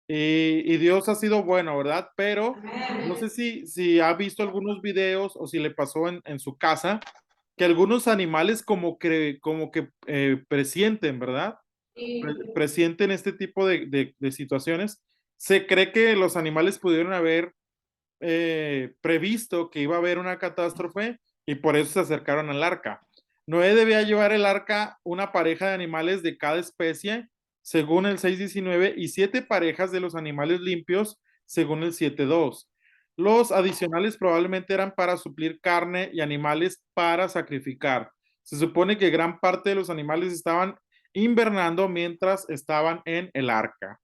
Y Dios ha sido bueno, ¿verdad? Pero no Amén. sé si ha visto algunos videos o si le pasó en su casa, que algunos animales como que presienten, ¿verdad? Y Presienten este tipo de situaciones. Se cree que los animales pudieron haber previsto que iba a haber una catástrofe y por eso se acercaron al arca. Noé debía llevar el arca una pareja de animales de cada especie, según el 6:19, y 7 parejas de los animales limpios, según el 7:2. Los adicionales probablemente eran para suplir carne y animales para sacrificar. Se supone que gran parte de los animales estaban invernando mientras estaban en el arca.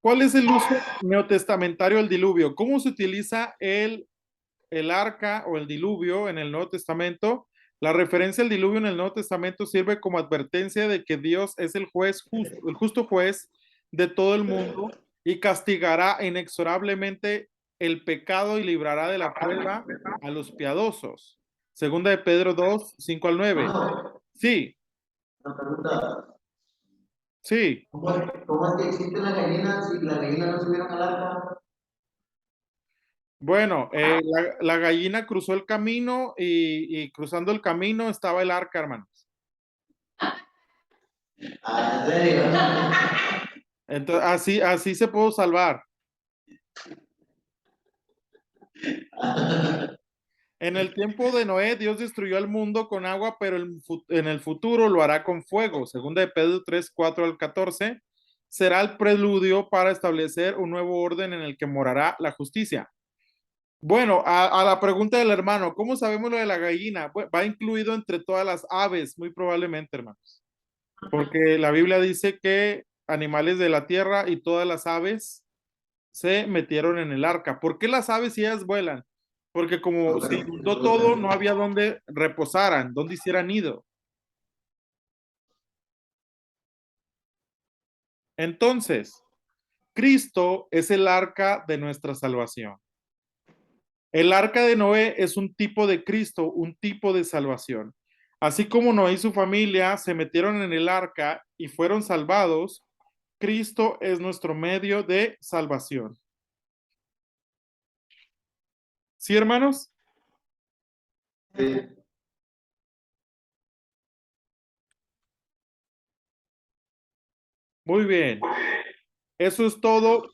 ¿Cuál es el uso neotestamentario del diluvio? ¿Cómo se utiliza el arca o el diluvio en el Nuevo Testamento? La referencia al diluvio en el Nuevo Testamento sirve como advertencia de que Dios es el justo juez de todo el mundo y castigará inexorablemente el pecado y librará de la prueba a los piadosos. Segunda de Pedro 2, 5 al 9. Hermano, Sí, una pregunta. sí. ¿Cómo es que existen las gallinas si las gallinas no subieron al arca? Bueno, la gallina cruzó el camino y cruzando el camino estaba el arca, hermanos. Ah, ¿en serio? Entonces, así se pudo salvar. En el tiempo de Noé, Dios destruyó el mundo con agua, pero en el futuro lo hará con fuego. Segunda de Pedro 3, 4 al 14. Será el preludio para establecer un nuevo orden en el que morará la justicia. Bueno, a la pregunta del hermano, ¿cómo sabemos lo de la gallina? Va incluido entre todas las aves, muy probablemente, hermanos. Porque la Biblia dice que animales de la tierra y todas las aves se metieron en el arca. ¿Por qué las aves y ellas vuelan? Porque como se inundó todo, no había donde reposaran, donde hicieran nido. Entonces, Cristo es el arca de nuestra salvación. El arca de Noé es un tipo de Cristo, un tipo de salvación. Así como Noé y su familia se metieron en el arca y fueron salvados, Cristo es nuestro medio de salvación. ¿Sí, hermanos? Sí. Muy bien. Eso es todo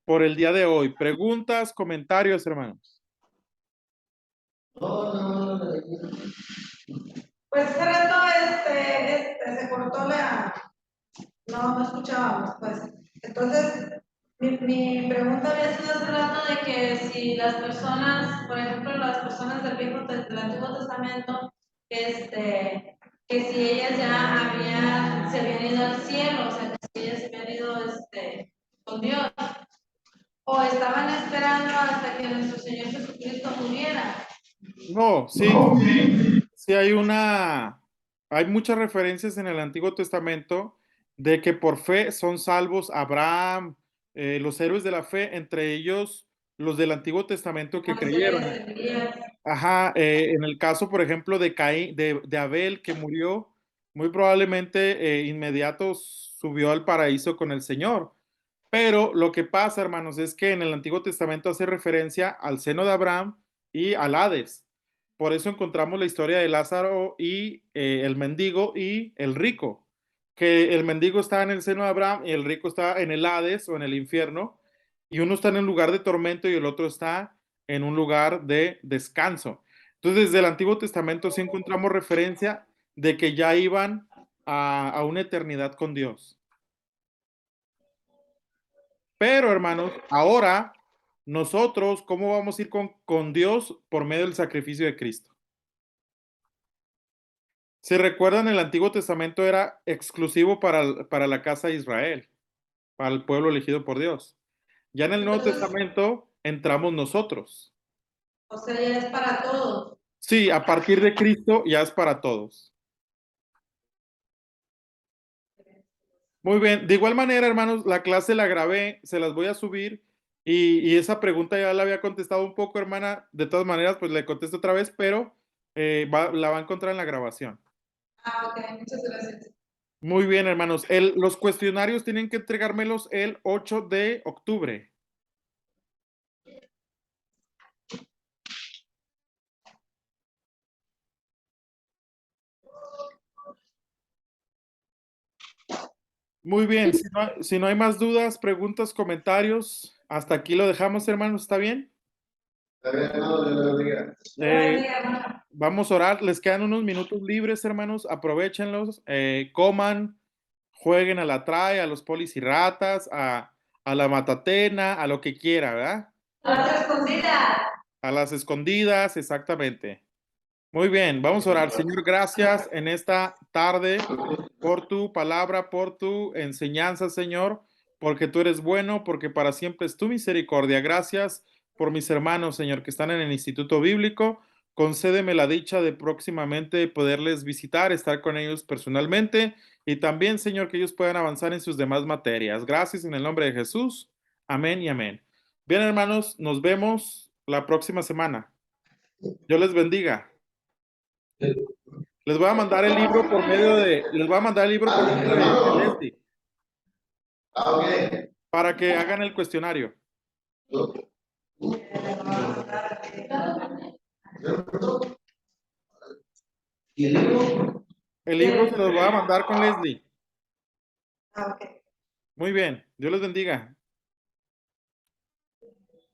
por el día de hoy. Preguntas, comentarios, hermanos. Pues hace rato se cortó no escuchábamos, pues. Entonces, mi pregunta había sido hace rato de que si las personas, por ejemplo, las personas del Antiguo Testamento, que si ellas se habían ido al cielo, o sea, que si ellas se habían ido con Dios, o estaban esperando hasta que nuestro Señor Jesucristo muriera. No, sí, sí hay muchas referencias en el Antiguo Testamento de que por fe son salvos Abraham, los héroes de la fe, entre ellos los del Antiguo Testamento que creyeron. Moisés, Elías. Ajá, en el caso, por ejemplo, de Caín, de Abel, que murió, muy probablemente inmediato subió al paraíso con el Señor. Pero lo que pasa, hermanos, es que en el Antiguo Testamento hace referencia al seno de Abraham y al Hades. Por eso encontramos la historia de Lázaro y el mendigo y el rico, que el mendigo está en el seno de Abraham y el rico está en el Hades o en el infierno, y uno está en un lugar de tormento y el otro está en un lugar de descanso. Entonces, desde el Antiguo Testamento sí encontramos referencia de que ya iban a una eternidad con Dios. Pero, hermanos, ahora nosotros, ¿cómo vamos a ir con Dios por medio del sacrificio de Cristo? Si recuerdan, el Antiguo Testamento era exclusivo para la casa de Israel, para el pueblo elegido por Dios. Ya en el Nuevo Entonces, Testamento entramos nosotros. o sea, ya es para todos. Sí, a partir de Cristo ya es para todos. Muy bien. De igual manera, hermanos, la clase la grabé, se las voy a subir y esa pregunta ya la había contestado un poco, hermana. De todas maneras, pues le contesto otra vez, pero la va a encontrar en la grabación. Ah, ok, muchas gracias. Muy bien, hermanos. Los cuestionarios tienen que entregármelos el 8 de octubre. Muy bien. Si no hay más dudas, preguntas, comentarios, hasta aquí lo dejamos, hermanos. ¿Está bien? Está bien, hermano, Dios le bendiga. Eh, Vamos a orar. Les quedan unos minutos libres, hermanos. Aprovechenlos. Coman, jueguen a la trae, a los polis y ratas, a la matatena, a lo que quiera, ¿verdad? Las escondidas. A las escondidas, exactamente. Muy bien, vamos a orar. Señor, gracias en esta tarde por tu palabra, por tu enseñanza, Señor, porque tú eres bueno, porque para siempre es tu misericordia. Gracias por mis hermanos, Señor, que están en el Instituto Bíblico. Concédeme la dicha de próximamente poderles visitar, estar con ellos personalmente y también, Señor, que ellos puedan avanzar en sus demás materias. Gracias en el nombre de Jesús. Amén y amén. Bien, hermanos, nos vemos la próxima semana. Dios les bendiga. Les voy a mandar el libro por medio de Leslie Ah, ok. para que hagan el cuestionario. ¿Y el libro? El libro se los voy a mandar con Leslie. Ah, ok. Muy bien. Dios les bendiga.